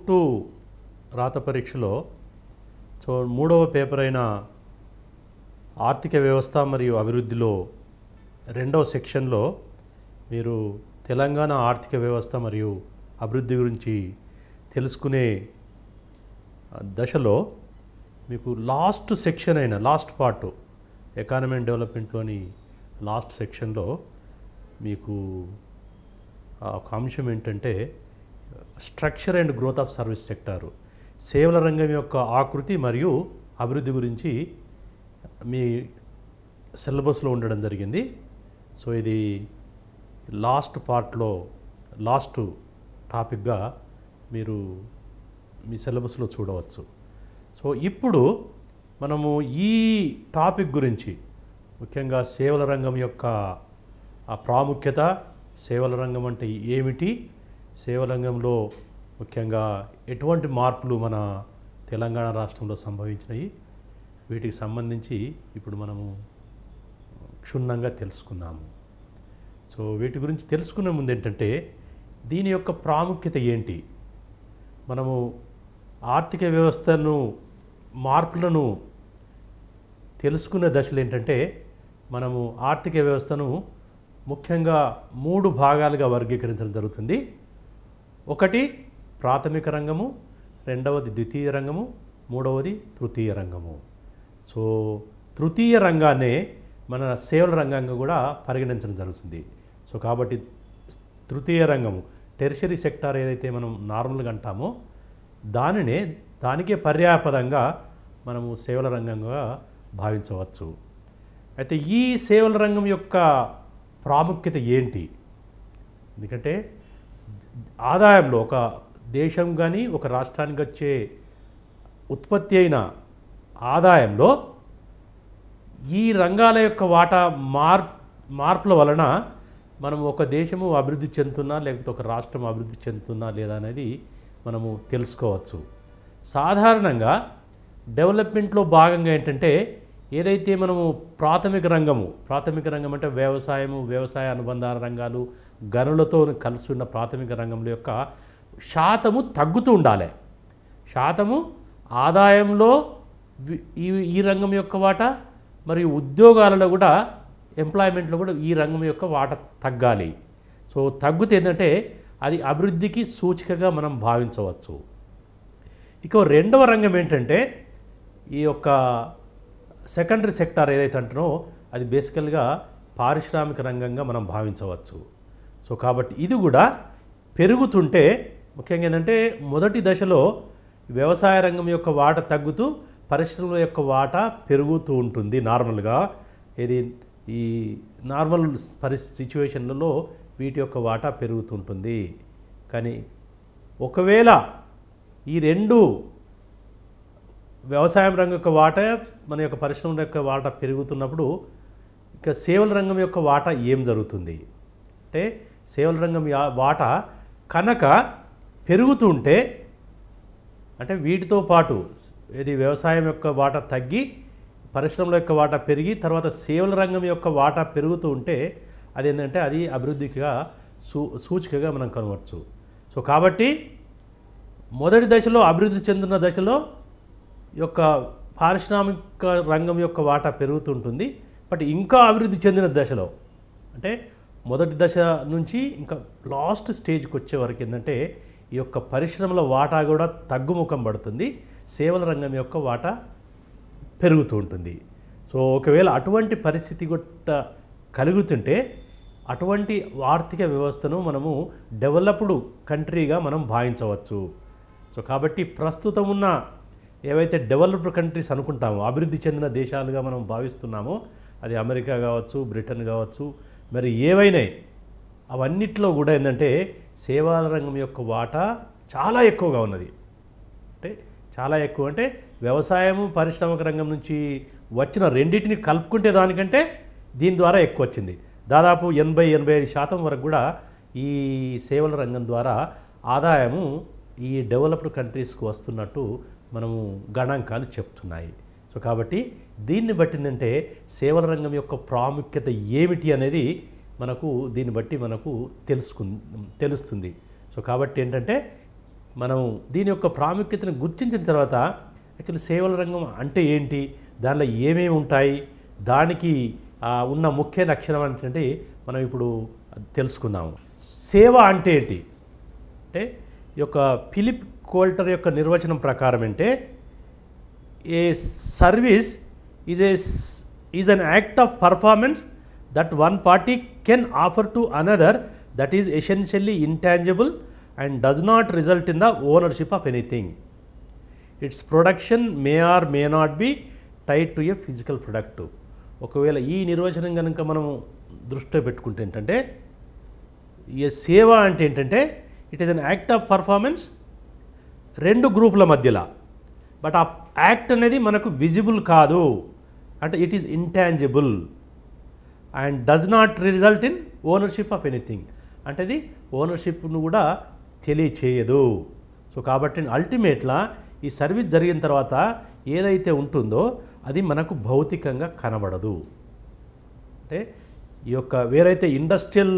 Group 2 రాత పరీక్షలో మూడవ పేపర్ అయిన ఆర్థిక వ్యవస్థ మరియు అభివృద్ధిలో రెండవ సెక్షన్లో మీరు తెలంగాణ ఆర్థిక వ్యవస్థ మరియు అభివృద్ధి గురించి తెలుసుకునే దశలో మీకు లాస్ట్ సెక్షన్ అయిన లాస్ట్ పార్ట్ ఎకానమీ అండ్ డెవలప్మెంట్లోని లాస్ట్ సెక్షన్లో మీకు ఒక అంశం ఏంటంటే structure and growth of service sector, సేవల రంగం యొక్క ఆకృతి మరియు అభివృద్ధి గురించి మీ సిలబస్లో ఉండడం జరిగింది. సో ఇది లాస్ట్ పార్ట్లో లాస్ట్ టాపిక్గా మీరు మీ సిలబస్లో చూడవచ్చు. సో ఇప్పుడు మనము ఈ టాపిక్ గురించి ముఖ్యంగా సేవల రంగం యొక్క ప్రాముఖ్యత, సేవల రంగం అంటే ఏమిటి, సేవల రంగంలో ముఖ్యంగా ఎటువంటి మార్పులు మన తెలంగాణ రాష్ట్రంలో సంభవించినాయి, వీటికి సంబంధించి ఇప్పుడు మనము క్షుణ్ణంగా తెలుసుకుందాము. సో వీటి గురించి తెలుసుకునే ముందు ఏంటంటే దీని యొక్క ప్రాముఖ్యత ఏంటి, మనము ఆర్థిక వ్యవస్థను మార్పులను తెలుసుకునే దశలు ఏంటంటే మనము ఆర్థిక వ్యవస్థను ముఖ్యంగా 3 భాగాలుగా వర్గీకరించడం జరుగుతుంది. ఒకటి ప్రాథమిక రంగము, రెండవది ద్వితీయ రంగము, మూడవది తృతీయ రంగము. సో తృతీయ రంగాన్నే మన సేవల రంగంగా కూడా పరిగణించడం జరుగుతుంది. సో కాబట్టి తృతీయ రంగము టెరిషరీ సెక్టార్ ఏదైతే మనం నార్మల్గా అంటామో దానికే పర్యాయపదంగా మనము సేవల రంగంగా భావించవచ్చు. అయితే ఈ సేవల రంగం యొక్క ప్రాముఖ్యత ఏంటి, ఎందుకంటే ఆదాయంలో ఒక దేశం కానీ ఒక రాష్ట్రానికి వచ్చే ఉత్పత్తి అయిన ఆదాయంలో ఈ రంగాల యొక్క వాటా మార్పుల వలన మనం ఒక దేశము అభివృద్ధి చెందుతున్నా లేకపోతే ఒక రాష్ట్రం అభివృద్ధి చెందుతున్నా లేదా అనేది మనము తెలుసుకోవచ్చు. సాధారణంగా డెవలప్మెంట్లో భాగంగా ఏంటంటే ఏదైతే మనము ప్రాథమిక రంగం అంటే వ్యవసాయము, వ్యవసాయ అనుబంధ రంగాలు, గనులతో కలిసి ఉన్న ప్రాథమిక రంగంలో యొక్క శాతము తగ్గుతూ ఉండాలి. శాతము ఆదాయంలో ఈ రంగం యొక్క వాటా మరియు ఉద్యోగాలలో కూడా ఎంప్లాయ్మెంట్లో కూడా ఈ రంగం యొక్క వాటా తగ్గాలి. సో తగ్గితే ఏంటంటే అది అభివృద్ధికి సూచికగా మనం భావించవచ్చు. ఇక రెండవ రంగం ఏంటంటే ఈ యొక్క సెకండరీ సెక్టార్ ఏదైతే అంటున్నో అది బేసికల్గా పారిశ్రామిక రంగంగా మనం భావించవచ్చు. సో కాబట్టి ఇది కూడా పెరుగుతుంటే ముఖ్యంగా ఏంటంటే మొదటి దశలో వ్యవసాయ రంగం యొక్క వాటా తగ్గుతూ పరిశ్రమల యొక్క వాటా పెరుగుతూ ఉంటుంది. నార్మల్గా ఇది ఈ నార్మల్ సిచ్యువేషన్లలో వీటి యొక్క వాటా పెరుగుతుంటుంది. కానీ ఒకవేళ ఈ రెండు వ్యవసాయం రంగం యొక్క వాటా మన యొక్క పరిశ్రమల యొక్క వాటా పెరుగుతున్నప్పుడు ఇక సేవల రంగం యొక్క వాటా ఏం జరుగుతుంది అంటే సేవల రంగం వాటా కనుక పెరుగుతుంటే అంటే వీటితో పాటు ఇది వ్యవసాయం యొక్క వాటా తగ్గి పరిశ్రమల యొక్క వాటా పెరిగి తర్వాత సేవల రంగం యొక్క వాటా పెరుగుతూ ఉంటే అదేంటంటే అది అభివృద్ధిగా సూచికగా మనం కనవచ్చు. సో కాబట్టి మొదటి దశలో అభివృద్ధి చెందిన దశలో యొక్క పారిశ్రామిక రంగం యొక్క వాటా పెరుగుతుంటుంది. బట్ ఇంకా అభివృద్ధి చెందిన దశలో అంటే మొదటి దశ నుంచి ఇంకా లాస్ట్ స్టేజ్కి వచ్చే వరకు ఏంటంటే ఈ యొక్క పరిశ్రమల వాటా కూడా తగ్గుముఖం పడుతుంది, సేవల రంగం యొక్క వాటా పెరుగుతూ ఉంటుంది. సో ఒకవేళ అటువంటి పరిస్థితి కూడా కలుగుతుంటే అటువంటి ఆర్థిక వ్యవస్థను మనము డెవలప్డ్ కంట్రీగా మనం భావించవచ్చు. సో కాబట్టి ప్రస్తుతం ఉన్న ఏవైతే డెవలప్డ్ కంట్రీస్ అనుకుంటామో అభివృద్ధి చెందిన దేశాలుగా మనం భావిస్తున్నామో అది అమెరికా కావచ్చు, బ్రిటన్ కావచ్చు, మరి ఏవైనా అవన్నిట్లో కూడా ఏంటంటే సేవల రంగం యొక్క వాటా చాలా ఎక్కువగా ఉన్నది. అంటే చాలా ఎక్కువ అంటే వ్యవసాయము పారిశ్రామిక రంగం నుంచి వచ్చిన రెండింటిని కలుపుకుంటే దానికంటే దీని ద్వారా ఎక్కువ వచ్చింది. దాదాపు 80-85% వరకు కూడా ఈ సేవల రంగం ద్వారా ఆదాయము ఈ డెవలప్డ్ కంట్రీస్కి వస్తున్నట్టు మనము గణాంకాలు చెప్తున్నాయి. సో కాబట్టి దీన్ని బట్టిందంటే సేవల రంగం యొక్క ప్రాముఖ్యత ఏమిటి అనేది మనకు దీన్ని బట్టి మనకు తెలుస్తుంది. సో కాబట్టి ఏంటంటే మనం దీని యొక్క ప్రాముఖ్యతను గుర్తించిన తర్వాత యాక్చువల్లీ సేవల రంగం అంటే ఏంటి, దానిలో ఏమేమి ఉంటాయి, దానికి ఉన్న ముఖ్య లక్షణం ఏంటంటే మనం ఇప్పుడు తెలుసుకుందాము. సేవ అంటే ఏంటి అంటే ఈ యొక్క ఫిలిప్ కోల్టర్ యొక్క నిర్వచనం ప్రకారం అంటే a service is an act of performance that one party can offer to another that is essentially intangible and does not result in the ownership of anything. Its production may or may not be tied to a physical product. ఒకవేళ ఈ నిర్వచనం కనుక మనం దృష్టిలో పెట్టుకుంటే ఏంటంటే ఈ సేవ అంటే ఏంటంటే it is an act of performance రెండు గ్రూపుల మధ్యలో, బట్ ఆ యాక్ట్ అనేది మనకు విజిబుల్ కాదు, అంటే it is intangible and does not result in ownership of anything, అంటే అది ఓనర్షిప్ను కూడా తెలియచేయదు. సో కాబట్టి అల్టిమేట్లా ఈ సర్వీస్ జరిగిన తర్వాత ఏదైతే ఉంటుందో అది మనకు భౌతికంగా కనబడదు. అంటే ఈ యొక్క వేరైతే ఇండస్ట్రియల్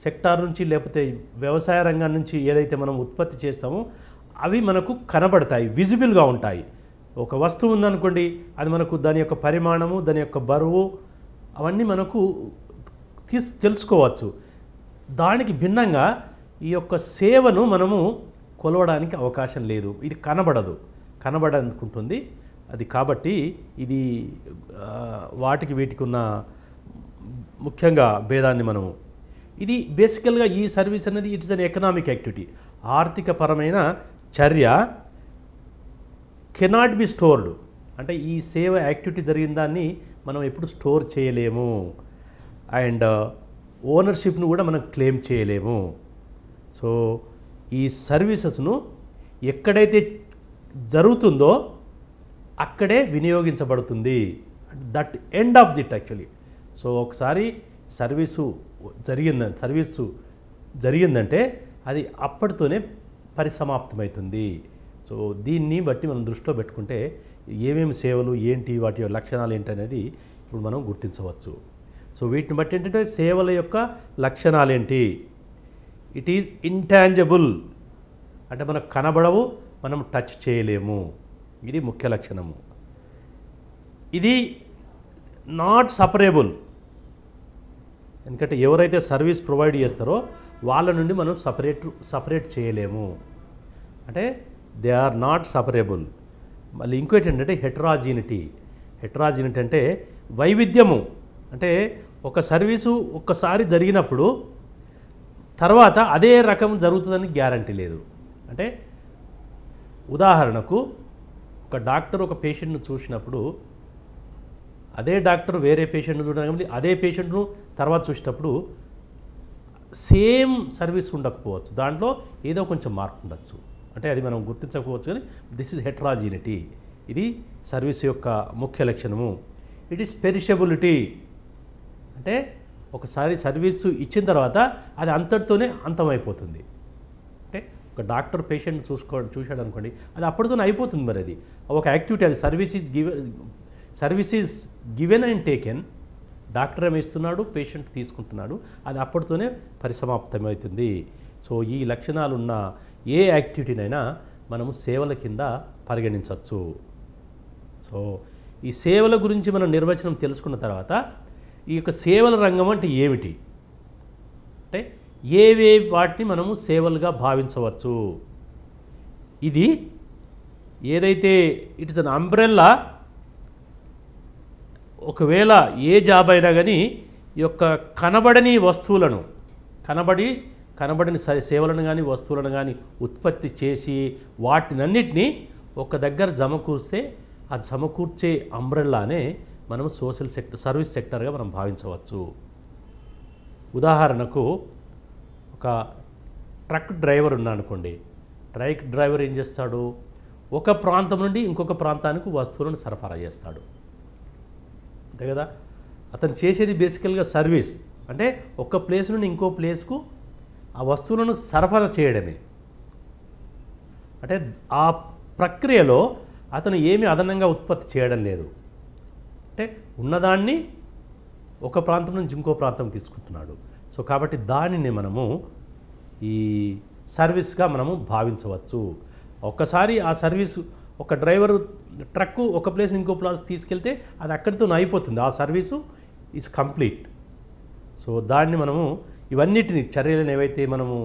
సెక్టార్ నుంచి లేకపోతే వ్యవసాయ రంగం నుంచి ఏదైతే మనం ఉత్పత్తి చేస్తామో అవి మనకు కనబడతాయి, విజిబుల్గా ఉంటాయి. ఒక వస్తువు ఉందనుకోండి, అది మనకు దాని యొక్క పరిమాణము, దాని యొక్క బరువు అవన్నీ మనకు తెలుసుకోవచ్చు. దానికి భిన్నంగా ఈ యొక్క సేవను మనము కొలవడానికి అవకాశం లేదు, ఇది కనబడనుకుంటుంది అది. కాబట్టి ఇది వాటికి వీటికి ఉన్న ముఖ్యంగా భేదాన్ని మనము ఇది బేసికల్గా ఈ సర్వీస్ అనేది ఇట్స్ అన్ ఎకనామిక్ యాక్టివిటీ, ఆర్థికపరమైన చర్య. కెనాట్ బి స్టోర్డ్, అంటే ఈ సేవ యాక్టివిటీ జరిగిన దాన్ని మనం ఎప్పుడు స్టోర్ చేయలేము, అండ్ ఓనర్షిప్ను కూడా మనం క్లెయిమ్ చేయలేము. సో ఈ సర్వీసెస్ను ఎక్కడైతే జరుగుతుందో అక్కడే వినియోగించబడుతుంది, that end of it actually. So ఒకసారి సర్వీసు జరిగిందంటే అది అప్పటితోనే పరిసమాప్తమవుతుంది. సో దీన్ని బట్టి మనం దృష్టిలో పెట్టుకుంటే ఏమేమి సేవలు ఏంటి, వాటి లక్షణాలు ఏంటి అనేది ఇప్పుడు మనం గుర్తించవచ్చు. సో వీటిని బట్టి ఏంటంటే సేవల యొక్క లక్షణాలు ఏంటి, ఇట్ ఈజ్ ఇంటాంజిబుల్, అంటే మనకు కనబడవు, మనం టచ్ చేయలేము, ఇది ముఖ్య లక్షణము. ఇది నాట్ సపరేబుల్, ఎందుకంటే ఎవరైతే సర్వీస్ ప్రొవైడ్ చేస్తారో వాళ్ళ నుండి మనం సపరేట్ చేయలేము, అంటే దే ఆర్ నాట్ సపరేబుల్. మళ్ళీ ఇంకోటి ఏంటంటే హెటరాజినిటీ అంటే వైవిధ్యము, అంటే ఒక సర్వీసు ఒక్కసారి జరిగినప్పుడు తర్వాత అదే రకం జరుగుతుందని గ్యారంటీ లేదు. అంటే ఉదాహరణకు ఒక డాక్టర్ ఒక పేషెంట్ను చూసినప్పుడు అదే డాక్టర్ వేరే పేషెంట్ను చూడడం, అదే పేషెంట్ను తర్వాత చూసినప్పుడు సేమ్ సర్వీస్ ఉండకపోవచ్చు, దాంట్లో ఏదో కొంచెం మార్పు ఉండొచ్చు, అంటే అది మనం గుర్తించకపోవచ్చు. కానీ దిస్ ఈజ్ హెటరాజినిటీ, ఇది సర్వీస్ యొక్క ముఖ్య లక్షణము. ఇట్ ఈస్ పెరిషబిలిటీ, అంటే ఒకసారి సర్వీసు ఇచ్చిన తర్వాత అది అంతటితోనే అంతమైపోతుంది. అంటే ఒక డాక్టర్ పేషెంట్ చూశాడు అనుకోండి, అది అప్పటితోనే అయిపోతుంది. మరి అది ఒక యాక్టివిటీ, అది service is given and taken, doctor ఏమి ఇస్తున్నాడు, పేషెంట్ తీసుకుంటున్నాడు, అది అప్పటితోనే పరిసమాప్తమవుతుంది. సో ఈ లక్షణాలున్న ఏ యాక్టివిటీనైనా మనము సేవల కింద పరిగణించవచ్చు. సో ఈ సేవల గురించి మనం నిర్వచనం తెలుసుకున్న తర్వాత ఈ యొక్క సేవల రంగం అంటే ఏమిటి, అంటే ఏవే వాటిని మనము సేవలుగా భావించవచ్చు. ఇది ఏదైతే ఇట్ ఇస్ అన్ అంబ్రెల్లా, ఒకవేళ ఏ జాబ్ అయినా కానీ ఈ యొక్క కనబడని వస్తువులను కనబడని సేవలను కానీ వస్తువులను కానీ ఉత్పత్తి చేసి వాటినన్నిటినీ ఒక దగ్గర సమకూర్స్తే అది సమకూర్చే అంబ్రెల్లానే మనం సర్వీస్ సెక్టర్గా మనం భావించవచ్చు. ఉదాహరణకు ఒక ట్రక్ డ్రైవర్ ఉన్నాడనుకోండి, ట్రక్ డ్రైవర్ ఏం చేస్తాడు, ఒక ప్రాంతం నుండి ఇంకొక ప్రాంతానికి వస్తువులను సరఫరా చేస్తాడు, అంతే కదా. అతను చేసేది బేసికల్గా సర్వీస్, అంటే ఒక ప్లేస్ నుండి ఇంకో ప్లేస్కు ఆ వస్తువులను సరఫరా చేయడమే. అంటే ఆ ప్రక్రియలో అతను ఏమీ అదనంగా ఉత్పత్తి చేయడం లేదు, అంటే ఉన్నదాన్ని ఒక ప్రాంతం నుంచి ఇంకో ప్రాంతం తీసుకుంటున్నాడు. సో కాబట్టి దానిని మనము ఈ సర్వీస్గా మనము భావించవచ్చు. ఒక్కసారి ఆ సర్వీసు ఒక డ్రైవరు ట్రక్కు ఒక ప్లేస్ ఇంకో ప్లేస్ తీసుకెళ్తే అది అక్కడితో అయిపోతుంది, ఆ సర్వీసు ఈజ్ కంప్లీట్. సో దాన్ని మనము ఇవన్నిటిని చర్యలను ఏవైతే మనము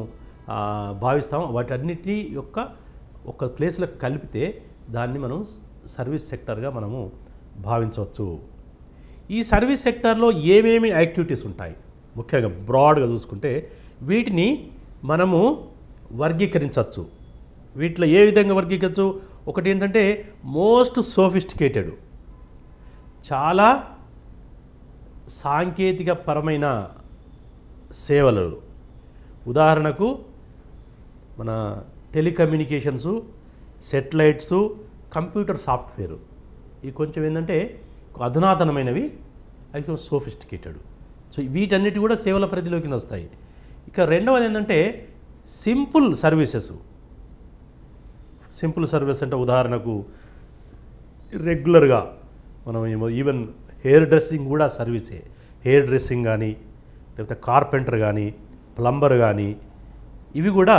భావిస్తామో వాటన్నిటి యొక్క ఒక ప్లేస్లో కలిపితే దాన్ని మనం సర్వీస్ సెక్టర్గా మనము భావించవచ్చు. ఈ సర్వీస్ సెక్టార్లో ఏమేమి యాక్టివిటీస్ ఉంటాయి ముఖ్యంగా బ్రాడ్గా చూసుకుంటే వీటిని మనము వర్గీకరించవచ్చు. వీటిలో ఏ విధంగా వర్గీకరించు? ఒకటి ఏంటంటే మోస్ట్ సోఫిస్టికేటెడ్, చాలా సాంకేతిక పరమైన సేవలు. ఉదాహరణకు మన టెలికమ్యూనికేషన్సు, సెటిలైట్సు, కంప్యూటర్ సాఫ్ట్వేరు, ఇవి కొంచెం ఏంటంటే అధునాతనమైనవి, అవి కొంచెం సోఫిస్టికేటెడ్. సో వీటన్నిటి కూడా సేవల పరిధిలోకి వస్తాయి. ఇక రెండవది ఏంటంటే సింపుల్ సర్వీసెస్. సింపుల్ సర్వీస్ అంటే ఉదాహరణకు రెగ్యులర్గా మనం ఈవెన్ హెయిర్ డ్రెస్సింగ్ కూడా సర్వీసే. హెయిర్ డ్రెస్సింగ్ కానీ, లేకపోతే కార్పెంటర్ కానీ, ప్లంబర్ కానీ, ఇవి కూడా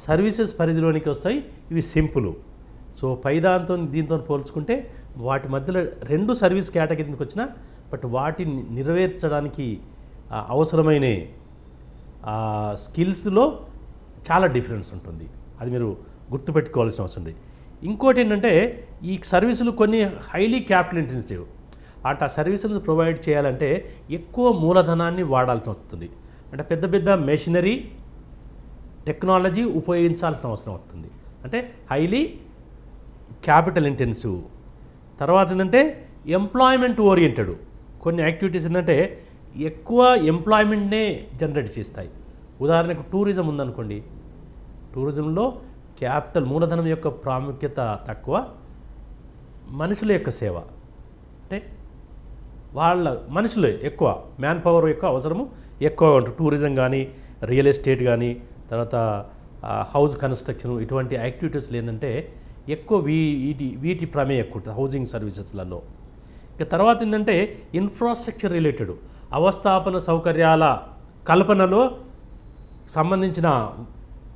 సర్వీసెస్ పరిధిలోనికి వస్తాయి. ఇవి సింపుల్. సో పైదాంతో దీంతో పోల్చుకుంటే వాటి మధ్యలో రెండు సర్వీస్ కేటగిరీకి వచ్చినా బట్ వాటిని నెరవేర్చడానికి అవసరమైన స్కిల్స్లో చాలా డిఫరెన్స్ ఉంటుంది. అది మీరు గుర్తుపెట్టుకోవాల్సిన అవసరం ఉంది. ఇంకోటి ఏంటంటే ఈ సర్వీసులు కొన్ని హైలీ క్యాపిటల్ ఇంటెన్సివ్. ఆ సర్వీసులను ప్రొవైడ్ చేయాలంటే ఎక్కువ మూలధనాన్ని వాడాల్సి వస్తుంది. అంటే పెద్ద పెద్ద మెషినరీ, టెక్నాలజీ ఉపయోగించాల్సిన అవసరం వస్తుంది. అంటే హైలీ క్యాపిటల్ ఇంటెన్సివ్. తర్వాత ఏంటంటే ఎంప్లాయ్మెంట్ ఓరియంటెడ్. కొన్ని యాక్టివిటీస్ ఏంటంటే ఎక్కువ ఎంప్లాయ్మెంట్నే జనరేట్ చేస్తాయి. ఉదాహరణకు టూరిజం ఉందనుకోండి, టూరిజంలో క్యాపిటల్ మూలధనం యొక్క ప్రాముఖ్యత తక్కువ, మనుషుల యొక్క సేవ అంటే వాళ్ళ మనుషులే ఎక్కువ, మ్యాన్ పవర్ యొక్క అవసరము ఎక్కువ ఉంటుంది. టూరిజం కానీ, రియల్ ఎస్టేట్ కానీ, తర్వాత హౌస్ కన్స్ట్రక్షన్, ఇటువంటి యాక్టివిటీస్లో ఏంటంటే ఎక్కువ వీటి ప్రమేయం ఎక్కువ ఉంటుంది హౌసింగ్ సర్వీసెస్లలో. ఇక తర్వాత ఏంటంటే ఇన్ఫ్రాస్ట్రక్చర్ రిలేటెడ్, అవస్థాపన సౌకర్యాల కల్పనలో సంబంధించిన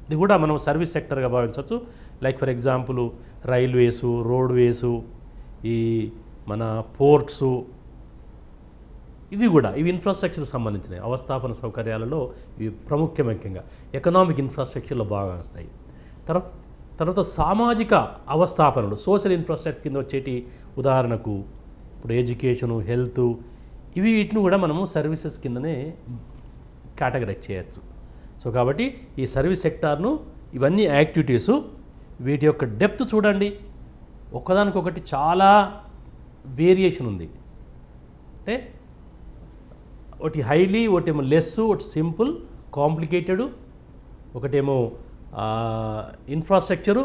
ఇది కూడా మనం సర్వీస్ సెక్టర్గా భావించవచ్చు. లైక్ ఫర్ ఎగ్జాంపుల్ రైల్వేసు, రోడ్వేసు, ఈ మన పోర్ట్సు, ఇవి కూడా ఇవి ఇన్ఫ్రాస్ట్రక్చర్కి సంబంధించినవి. అవస్థాపన సౌకర్యాలలో ఇవి ముఖ్యంగా ఎకనామిక్ ఇన్ఫ్రాస్ట్రక్చర్లో బాగా వస్తాయి. తర్వాత సామాజిక అవస్థాపనలు, సోషల్ ఇన్ఫ్రాస్ట్రక్చర్ కింద వచ్చేటి ఉదాహరణకు ఇప్పుడు ఎడ్యుకేషను, హెల్త్, వీటిని కూడా మనము సర్వీసెస్ కిందనే కేటగరైజ్ చేయొచ్చు. సో కాబట్టి ఈ సర్వీస్ సెక్టార్ను ఇవన్నీ యాక్టివిటీసు, వీటి యొక్క డెప్త్ చూడండి, ఒకదానికొకటి చాలా వేరియేషన్ ఉంది. అంటే ఒకటి హైలీ, ఒకటేమో లెస్, ఒకటి సింపుల్, కాంప్లికేటెడ్, ఒకటేమో ఇన్ఫ్రాస్ట్రక్చరు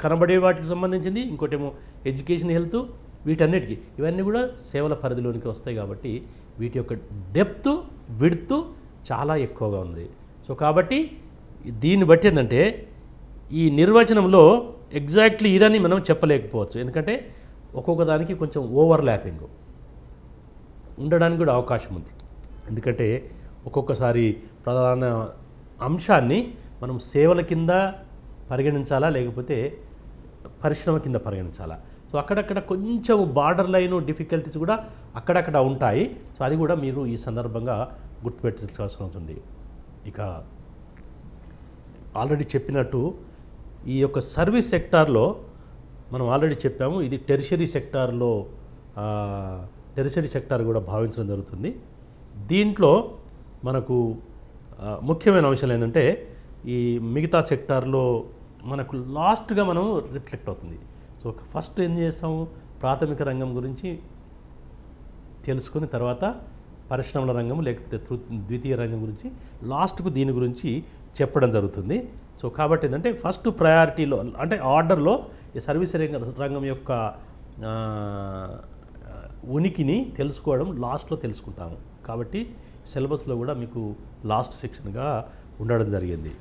కనబడే వాటికి సంబంధించింది, ఇంకోటేమో ఎడ్యుకేషన్, హెల్త్, వీటన్నిటికీ ఇవన్నీ కూడా సేవల పరిధిలోనికి వస్తాయి. కాబట్టి వీటి యొక్క డెప్త్, విడ్త్ చాలా ఎక్కువగా ఉంది. సో కాబట్టి దీన్ని బట్టి ఏంటంటే ఈ నిర్వచనంలో ఎగ్జాక్ట్లీ ఇదని మనం చెప్పలేకపోవచ్చు. ఎందుకంటే ఒక్కొక్క దానికి కొంచెం ఓవర్లాపింగ్ ఉండడానికి కూడా అవకాశం ఉంది. ఎందుకంటే ఒక్కొక్కసారి ప్రధాన అంశాన్ని మనం సేవల కింద పరిగణించాలా, లేకపోతే పరిశ్రమ కింద పరిగణించాలా. సో అక్కడక్కడ కొంచెం బార్డర్ లైన్ డిఫికల్టీస్ కూడా అక్కడక్కడ ఉంటాయి. సో అది కూడా మీరు ఈ సందర్భంగా గుర్తుపెట్టుకోవాల్సిన ఉంటుంది. ఇక ఆల్రెడీ చెప్పినట్టు ఈ యొక్క సర్వీస్ సెక్టార్లో మనం ఆల్రెడీ చెప్పాము, ఇది టెరిషరీ సెక్టార్లో టెరిషరీ సెక్టార్ కూడా భావించడం జరుగుతుంది. దీంట్లో మనకు ముఖ్యమైన అంశాలు ఏంటంటే ఈ మిగతా సెక్టార్లో మనకు లాస్ట్గా మనం రిఫ్లెక్ట్ అవుతుంది. సో ఫస్ట్ ఏం చేస్తాము, ప్రాథమిక రంగం గురించి తెలుసుకుని తర్వాత పరిశ్రమల రంగం లేకపోతే ద్వితీయ రంగం గురించి లాస్ట్కు దీని గురించి చెప్పడం జరుగుతుంది. సో కాబట్టి ఏంటంటే ఫస్ట్ ప్రయారిటీలో అంటే ఆర్డర్లో ఈ సర్వీస్ రంగం యొక్క ఉనికిని తెలుసుకోవడం లాస్ట్లో తెలుసుకుంటాము. కాబట్టి సిలబస్లో కూడా మీకు లాస్ట్ సెక్షన్గా ఉండడం జరిగింది.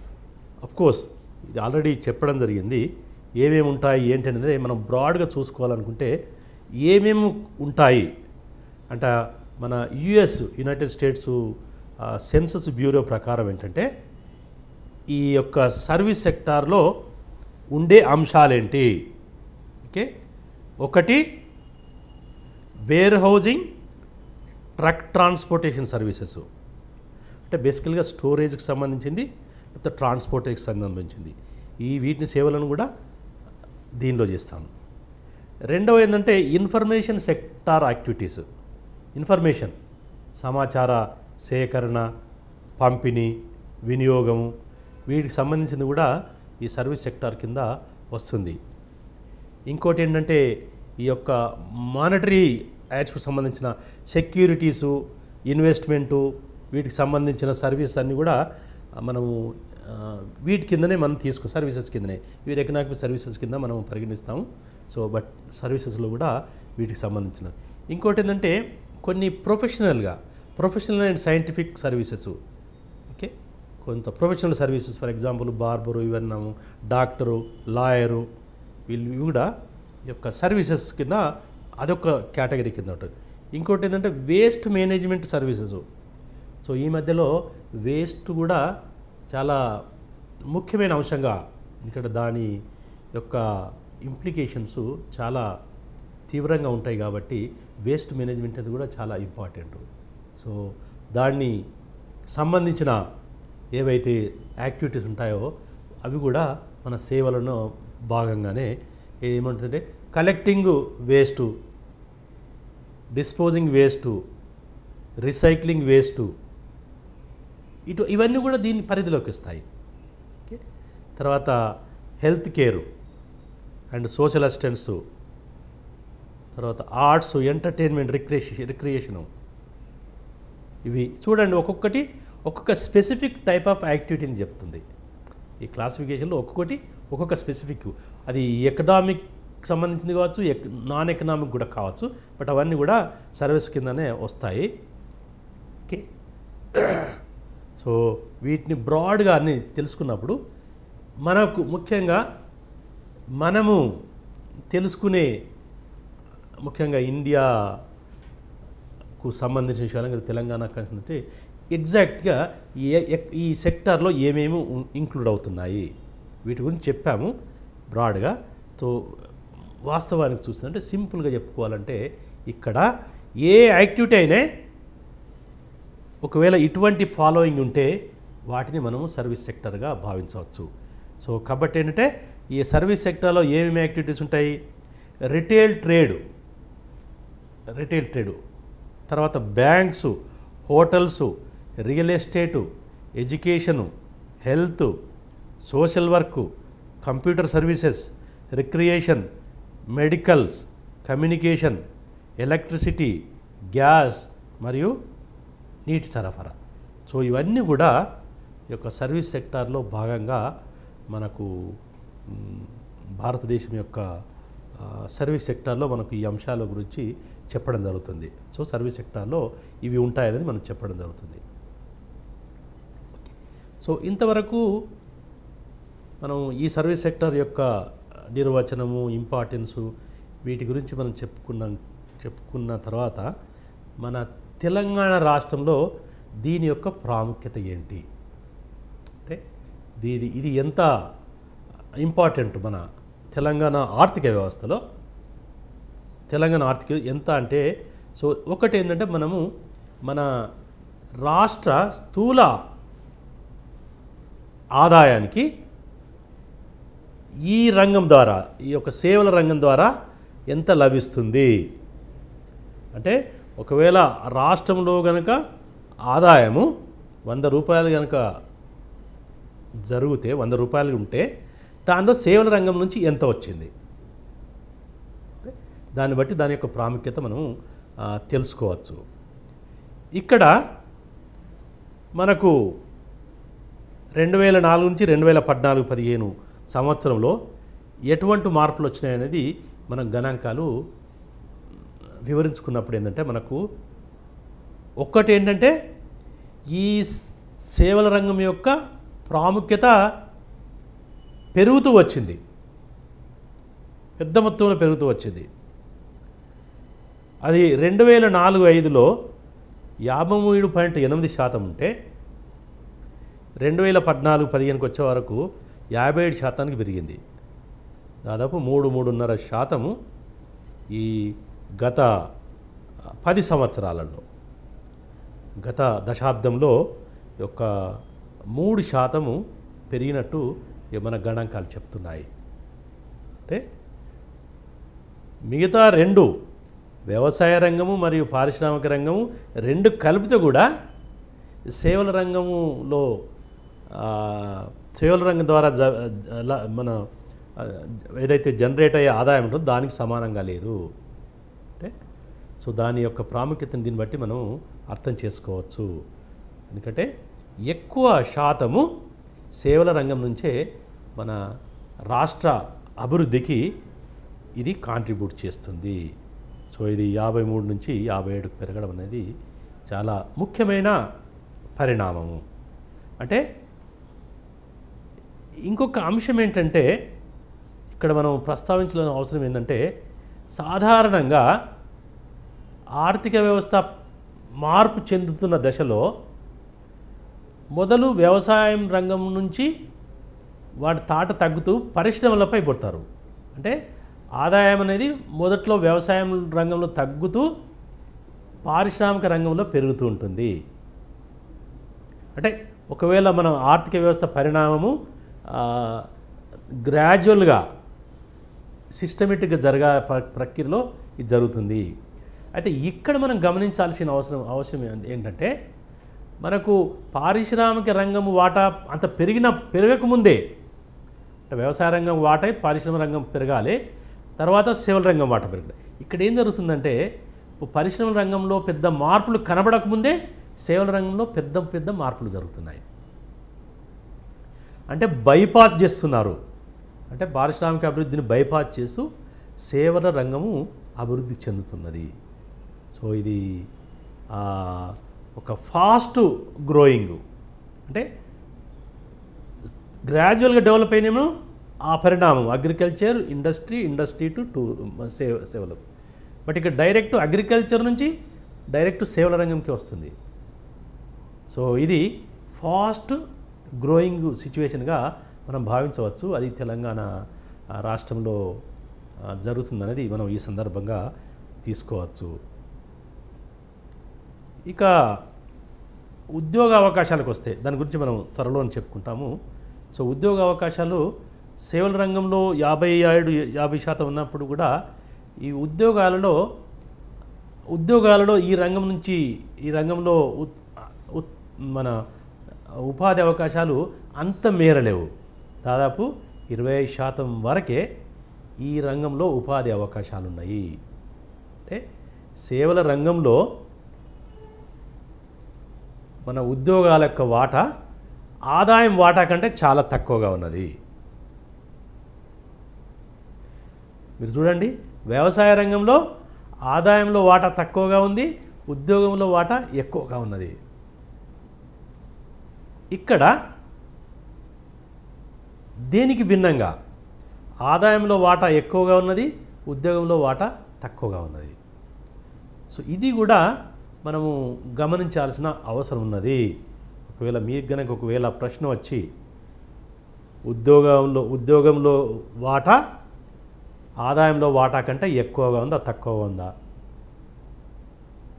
అఫ్కోర్స్ ఇది ఆల్రెడీ చెప్పడం జరిగింది, ఏమేమి ఉంటాయి ఏంటి అనేది మనం బ్రాడ్గా చూసుకోవాలనుకుంటే ఏమేమి ఉంటాయి అంటే మన యునైటెడ్ స్టేట్స్ సెన్సస్ బ్యూరో ప్రకారం ఏంటంటే ఈ యొక్క సర్వీస్ సెక్టార్లో ఉండే అంశాలేంటి? ఓకే, ఒకటి warehousing, truck transportation services, అంటే బేసికల్గా స్టోరేజ్కి సంబంధించింది, లేకపోతే ట్రాన్స్పోర్టేషన్కి సంబంధించింది. వీటిని సేవలను కూడా దీనిలో చేస్తాము. రెండవ ఏంటంటే ఇన్ఫర్మేషన్ సెక్టార్ యాక్టివిటీస్. ఇన్ఫర్మేషన్, సమాచార సేకరణ, పంపిణీ, వినియోగము, వీటికి సంబంధించింది కూడా ఈ సర్వీస్ సెక్టార్ కింద వస్తుంది. ఇంకోటి ఏంటంటే ఈ యొక్క మానిటరీ యాడ్స్కి సంబంధించిన సెక్యూరిటీసు, ఇన్వెస్ట్మెంటు, వీటికి సంబంధించిన సర్వీస్ అన్నీ కూడా మనము వీటి కిందనే మనం సర్వీసెస్ కిందనే, వీటి ఎకనామిక్ సర్వీసెస్ కింద మనం పరిగణిస్తాము. సో బట్ సర్వీసెస్లో కూడా వీటికి సంబంధించిన. ఇంకోటి ఏంటంటే కొన్ని professional and scientific services. Okay, కొంత professional services, for example barber, ఇవన్నాము, డాక్టరు, లాయరు, వీళ్ళు కూడా ఈ యొక్క సర్వీసెస్ కింద అదొక కేటగిరీ కింద ఉంటుంది. ఇంకోటి ఏంటంటే వేస్ట్ మేనేజ్మెంట్ సర్వీసెస్. సో ఈ మధ్యలో వేస్ట్ కూడా చాలా ముఖ్యమైన అంశంగా, ఇక్కడ దాని యొక్క ఇంప్లికేషన్స్ చాలా తీవ్రంగా ఉంటాయి కాబట్టి వేస్ట్ మేనేజ్మెంట్ అనేది కూడా చాలా ఇంపార్టెంట్. సో దాన్ని సంబంధించిన ఏవైతే యాక్టివిటీస్ ఉంటాయో అవి కూడా మన సేవలను భాగంగానే ఏమంటుందంటే collecting waste, disposing waste, recycling waste, ఇవన్నీ కూడా దీని పరిధిలోకి వస్తాయి. ఓకే, తర్వాత హెల్త్ కేరు అండ్ సోషల్ అసిస్టెన్సు, తర్వాత ఆర్ట్స్, ఎంటర్టైన్మెంట్, రిక్రియేషను, ఇవి చూడండి ఒక్కొక్క స్పెసిఫిక్ టైప్ ఆఫ్ యాక్టివిటీని చెప్తుంది. ఈ క్లాసిఫికేషన్లో ఒక్కొక్క స్పెసిఫిక్, అది ఎకనామిక్ సంబంధించింది కావచ్చు, నాన్ ఎకనామిక్ కూడా కావచ్చు, బట్ అవన్నీ కూడా సర్వీస్ కిందనే వస్తాయి. ఓకే, సో వీటిని బ్రాడ్గా అన్ని తెలుసుకున్నప్పుడు మనకు ముఖ్యంగా మనము తెలుసుకునే ముఖ్యంగా ఇండియాకు సంబంధించిన విషయాలు తెలంగాణకు అంటే ఎగ్జాక్ట్గా ఈ సెక్టార్లో ఏమేమి ఇంక్లూడ్ అవుతున్నాయి వీటి గురించి చెప్పాము బ్రాడ్గా. సో వాస్తవానికి చూస్తుందంటే సింపుల్గా చెప్పుకోవాలంటే ఇక్కడ ఏ యాక్టివిటీ అయినా ఒకవేళ ఇటువంటి ఫాలోయింగ్ ఉంటే వాటిని మనము సర్వీస్ సెక్టర్గా భావించవచ్చు. సో కాబట్టి ఏంటంటే ఈ సర్వీస్ సెక్టర్లో ఏమేమి యాక్టివిటీస్ ఉంటాయి? రిటైల్ ట్రేడు, తర్వాత banks, hotels, real estate, education, health, social work, computer services, recreation, medicals, communication, electricity, gas మరియు నీటి సరఫరా. సో ఇవన్నీ కూడా ఈ యొక్క సర్వీస్ సెక్టార్లో భాగంగా మనకు భారతదేశం యొక్క సర్వీస్ సెక్టార్లో మనకు ఈ అంశాల గురించి చెప్పడం జరుగుతుంది. సో సర్వీస్ సెక్టార్లో ఇవి ఉంటాయనేది మనం చెప్పడం జరుగుతుంది. సో ఇంతవరకు మనం ఈ సర్వీస్ సెక్టార్ యొక్క నిర్వచనము, ఇంపార్టెన్సు, వీటి గురించి మనం చెప్పుకున్న తర్వాత మన తెలంగాణ రాష్ట్రంలో దీని యొక్క ప్రాముఖ్యత ఏంటి అంటే ఇది ఎంత ఇంపార్టెంట్ మన తెలంగాణ ఆర్థిక వ్యవస్థలో. తెలంగాణ ఆర్థిక ఎంత అంటే, సో ఒకటి ఏంటంటే మనము మన రాష్ట్ర స్థూల ఆదాయానికి ఈ రంగం ద్వారా, ఈ యొక్క సేవల రంగం ద్వారా ఎంత లభిస్తుంది అంటే, ఒకవేళ రాష్ట్రంలో కనుక ఆదాయము 100 రూపాయలు కనుక జరిగితే, 100 రూపాయలు ఉంటే దానిలో సేవల రంగం నుంచి ఎంత వచ్చింది, దాన్ని బట్టి దాని యొక్క ప్రాముఖ్యత మనం తెలుసుకోవచ్చు. ఇక్కడ మనకు 2004 నుంచి 2014-15 సంవత్సరంలో ఎటువంటి మార్పులు వచ్చినాయనేది మనం గణాంకాలు వివరించుకున్నప్పుడు ఏంటంటే, మనకు ఒక్కటి ఏంటంటే ఈ సేవల రంగం యొక్క ప్రాముఖ్యత పెరుగుతూ వచ్చింది, పెద్ద మొత్తంలో పెరుగుతూ వచ్చింది. అది 2004-05లో 53.8% ఉంటే 2014-15కి వచ్చే వరకు 57% పెరిగింది. దాదాపు 3-3.5% ఈ గత 10 సంవత్సరాలలో, గత దశాబ్దంలో యొక్క 3% పెరిగినట్టు మన గణాంకాలు చెప్తున్నాయి. అంటే మిగతా రెండు, వ్యవసాయ రంగము మరియు పారిశ్రామిక రంగము రెండు కలిపితే కూడా సేవల రంగంలో సేవల రంగం ద్వారా మన ఏదైతే జనరేట్ అయ్యే ఆదాయం ఉంటుందో దానికి సమానంగా లేదు. అంటే సో దాని యొక్క ప్రాముఖ్యతను దీన్ని బట్టి మనం అర్థం చేసుకోవచ్చు. ఎందుకంటే ఎక్కువ శాతము సేవల రంగం నుంచే మన రాష్ట్ర అభివృద్ధికి ఇది కాంట్రిబ్యూట్ చేస్తుంది. సో ఇది 53 నుంచి 57కు పెరగడం అనేది చాలా ముఖ్యమైన పరిణామము. అంటే ఇంకొక అంశం ఏంటంటే ఇక్కడ మనం ప్రస్తావించాల్సిన అవసరం ఏంటంటే, సాధారణంగా ఆర్థిక వ్యవస్థ మార్పు చెందుతున్న దశలో మొదలు వ్యవసాయం రంగం నుంచి వాటి తాట తగ్గుతూ పరిశ్రమలపై పడతారు. అంటే ఆదాయం అనేది మొదట్లో వ్యవసాయం రంగంలో తగ్గుతూ పారిశ్రామిక రంగంలో పెరుగుతూ ఉంటుంది. అంటే ఒకవేళ మనం ఆర్థిక వ్యవస్థ పరిణామము గ్రాడ్యువల్గా సిస్టమేటిక్గా ప్రక్రియలో ఇది జరుగుతుంది. అయితే ఇక్కడ మనం గమనించాల్సిన అవసరం ఏంటంటే, మనకు పారిశ్రామిక రంగము వాటా అంత పెరగకముందే, అంటే వ్యవసాయ రంగం వాటా పారిశ్రామిక రంగం పెరగాలి, తర్వాత సేవల రంగం వాటా పెరగాలి. ఇక్కడ ఏం జరుగుతుందంటే, పరిశ్రమల రంగంలో పెద్ద మార్పులు కనబడకముందే సేవల రంగంలో పెద్ద మార్పులు జరుగుతున్నాయి. అంటే బైపాస్ చేస్తున్నారు. అంటే పారిశ్రామిక అభివృద్ధిని బైపాస్ చేస్తూ సేవల రంగము అభివృద్ధి చెందుతున్నది. సో ఇది ఒక ఫాస్ట్ గ్రోయింగ్, అంటే గ్రాడ్యువల్గా డెవలప్ అయినేమో ఆ పరిణామం అగ్రికల్చర్, ఇండస్ట్రీ టు సేవలు. బట్ ఇక్కడ డైరెక్ట్ అగ్రికల్చర్ నుంచి డైరెక్ట్ సేవల రంగంకి వస్తుంది. సో ఇది ఫాస్ట్ గ్రోయింగ్ సిచ్యువేషన్గా మనం భావించవచ్చు. అది తెలంగాణ రాష్ట్రంలో జరుగుతుందనేది మనం ఈ సందర్భంగా తీసుకోవచ్చు. ఇక ఉద్యోగ అవకాశాలకు వస్తే దాని గురించి మనం త్వరలో చెప్పుకుంటాము. సో ఉద్యోగ అవకాశాలు సేవల రంగంలో 50% ఉన్నప్పుడు కూడా ఈ ఉద్యోగాలలో ఈ రంగంలో మన ఉపాధి అవకాశాలు అంత మేరలేవు. దాదాపు 25% వరకే ఈ రంగంలో ఉపాధి అవకాశాలు ఉన్నాయి. అంటే సేవల రంగంలో మన ఉద్యోగాల యొక్క వాటా ఆదాయం వాటా కంటే చాలా తక్కువగా ఉన్నది. మీరు చూడండి, వ్యవసాయ రంగంలో ఆదాయంలో వాటా తక్కువగా ఉంది, ఉద్యోగంలో వాటా ఎక్కువగా ఉన్నది. ఇక్కడ దేనికి భిన్నంగా ఆదాయంలో వాటా ఎక్కువగా ఉన్నది, ఉద్యోగంలో వాటా తక్కువగా ఉన్నది. సో ఇది కూడా మనము గమనించాల్సిన అవసరం ఉన్నది. ఒకవేళ మీకు గనక ప్రశ్న వచ్చి ఉద్యోగంలో వాటా ఆదాయంలో వాటా కంటే ఎక్కువగా ఉందా తక్కువగా ఉందా,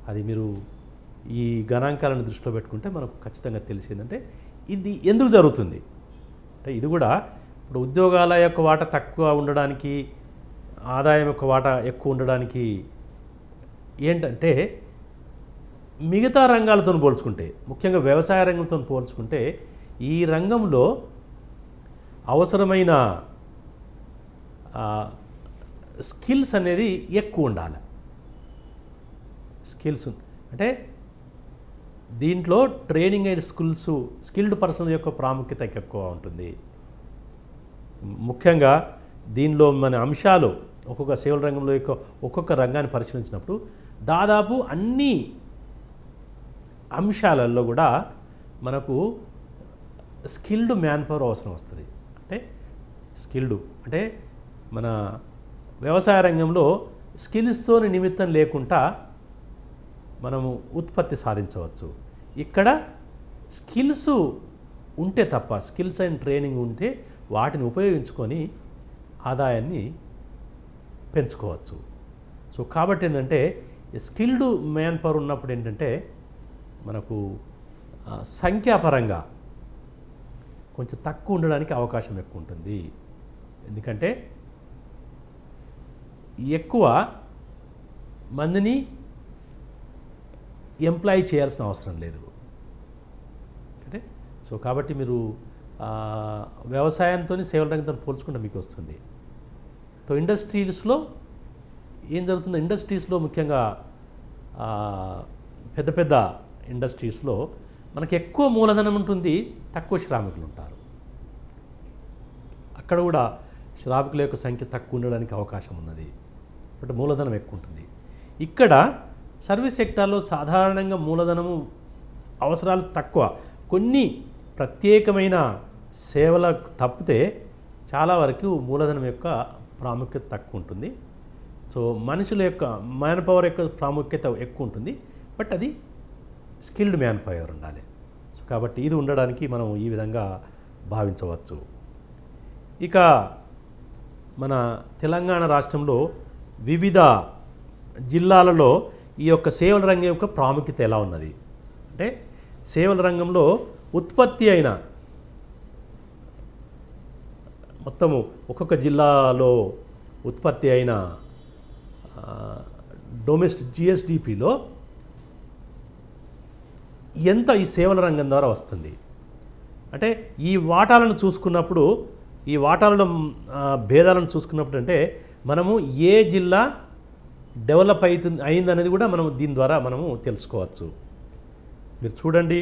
అది మీరు ఈ గణాంకాలను దృష్టిలో పెట్టుకుంటే మనకు ఖచ్చితంగా తెలిసిందంటే ఇది ఎందుకు జరుగుతుంది. అంటే ఇది కూడా ఇప్పుడు ఉద్యోగాల యొక్క వాటా తక్కువ ఉండడానికి, ఆదాయం యొక్క వాటా ఎక్కువ ఉండడానికి ఏంటంటే, మిగతా రంగాలతో పోల్చుకుంటే, ముఖ్యంగా వ్యవసాయ రంగంతో పోల్చుకుంటే ఈ రంగంలో అవసరమైన స్కిల్స్ అనేది ఎక్కువ ఉండాలి. స్కిల్స్ అంటే దీంట్లో ట్రైనింగ్ అండ్ స్కిల్డ్ పర్సన్ యొక్క ప్రాముఖ్యత ఎక్కువ ఉంటుంది. ముఖ్యంగా దీనిలో మన అంశాలు ఒక్కొక్క సేవల రంగంలో ఒక్కొక్క రంగాన్ని పరిశీలించినప్పుడు దాదాపు అన్ని అంశాలలో కూడా మనకు స్కిల్డ్ మ్యాన్ పవర్ అవసరం వస్తుంది. అంటే మన వ్యవసాయ రంగంలో స్కిల్స్తో నిమిత్తం లేకుండా మనము ఉత్పత్తి సాధించవచ్చు. ఇక్కడ స్కిల్స్ ఉంటే తప్ప, స్కిల్స్ అండ్ ట్రైనింగ్ ఉంటే వాటిని ఉపయోగించుకొని ఆదాయాన్ని పెంచుకోవచ్చు. సో కాబట్టి ఏంటంటే స్కిల్డ్ మ్యాన్ పవర్ ఉన్నప్పుడు ఏంటంటే మనకు సంఖ్యాపరంగా కొంచెం తక్కువ ఉండడానికి అవకాశం ఎక్కువ ఉంటుంది. ఎందుకంటే ఎక్కువ మందిని ఎంప్లాయ్ చేయాల్సిన అవసరం లేదు. అంటే సో కాబట్టి మీరు వ్యవసాయంతో సేవల రంగంతో పోల్చుకుంటే మీకు వస్తుంది. సో ఇండస్ట్రీస్లో ఏం జరుగుతుందో, ఇండస్ట్రీస్లో ముఖ్యంగా పెద్ద పెద్ద ఇండస్ట్రీస్లో మనకి ఎక్కువ మూలధనం ఉంటుంది, తక్కువ శ్రామికులు ఉంటారు. అక్కడ కూడా శ్రామికుల యొక్క సంఖ్య తక్కువ ఉండడానికి అవకాశం ఉన్నది, బట్ మూలధనం ఎక్కువ ఉంటుంది. ఇక్కడ సర్వీస్ సెక్టార్లో సాధారణంగా మూలధనము అవసరాలు తక్కువ, కొన్ని ప్రత్యేకమైన సేవలకు తప్పితే చాలా వరకు మూలధనం యొక్క ప్రాముఖ్యత తక్కువ ఉంటుంది. సో మనుషుల యొక్క మ్యాన్ పవర్ యొక్క ప్రాముఖ్యత ఎక్కువ ఉంటుంది, బట్ అది స్కిల్డ్ మ్యాన్ పవర్ ఉండాలి. సో కాబట్టి ఇది ఉండడానికి మనం ఈ విధంగా భావించవచ్చు. ఇక మన తెలంగాణ రాష్ట్రంలో వివిధ జిల్లాలలో ఈ యొక్క సేవల రంగం యొక్క ప్రాముఖ్యత ఎలా ఉన్నది అంటే, సేవల రంగంలో ఉత్పత్తి అయిన మొత్తము ఒక్కొక్క జిల్లాలో ఉత్పత్తి అయిన డొమెస్టిక్ జిఎస్డిపిలో ఎంత ఈ సేవల రంగం ద్వారా వస్తుంది అంటే, ఈ వాటాలను చూసుకున్నప్పుడు, ఈ వాటాలలో భేదాలను చూసుకున్నప్పుడు అంటే మనము ఏ జిల్లా డెవలప్ అయిందనేది కూడా మనం దీని ద్వారా మనము తెలుసుకోవచ్చు. మీరు చూడండి,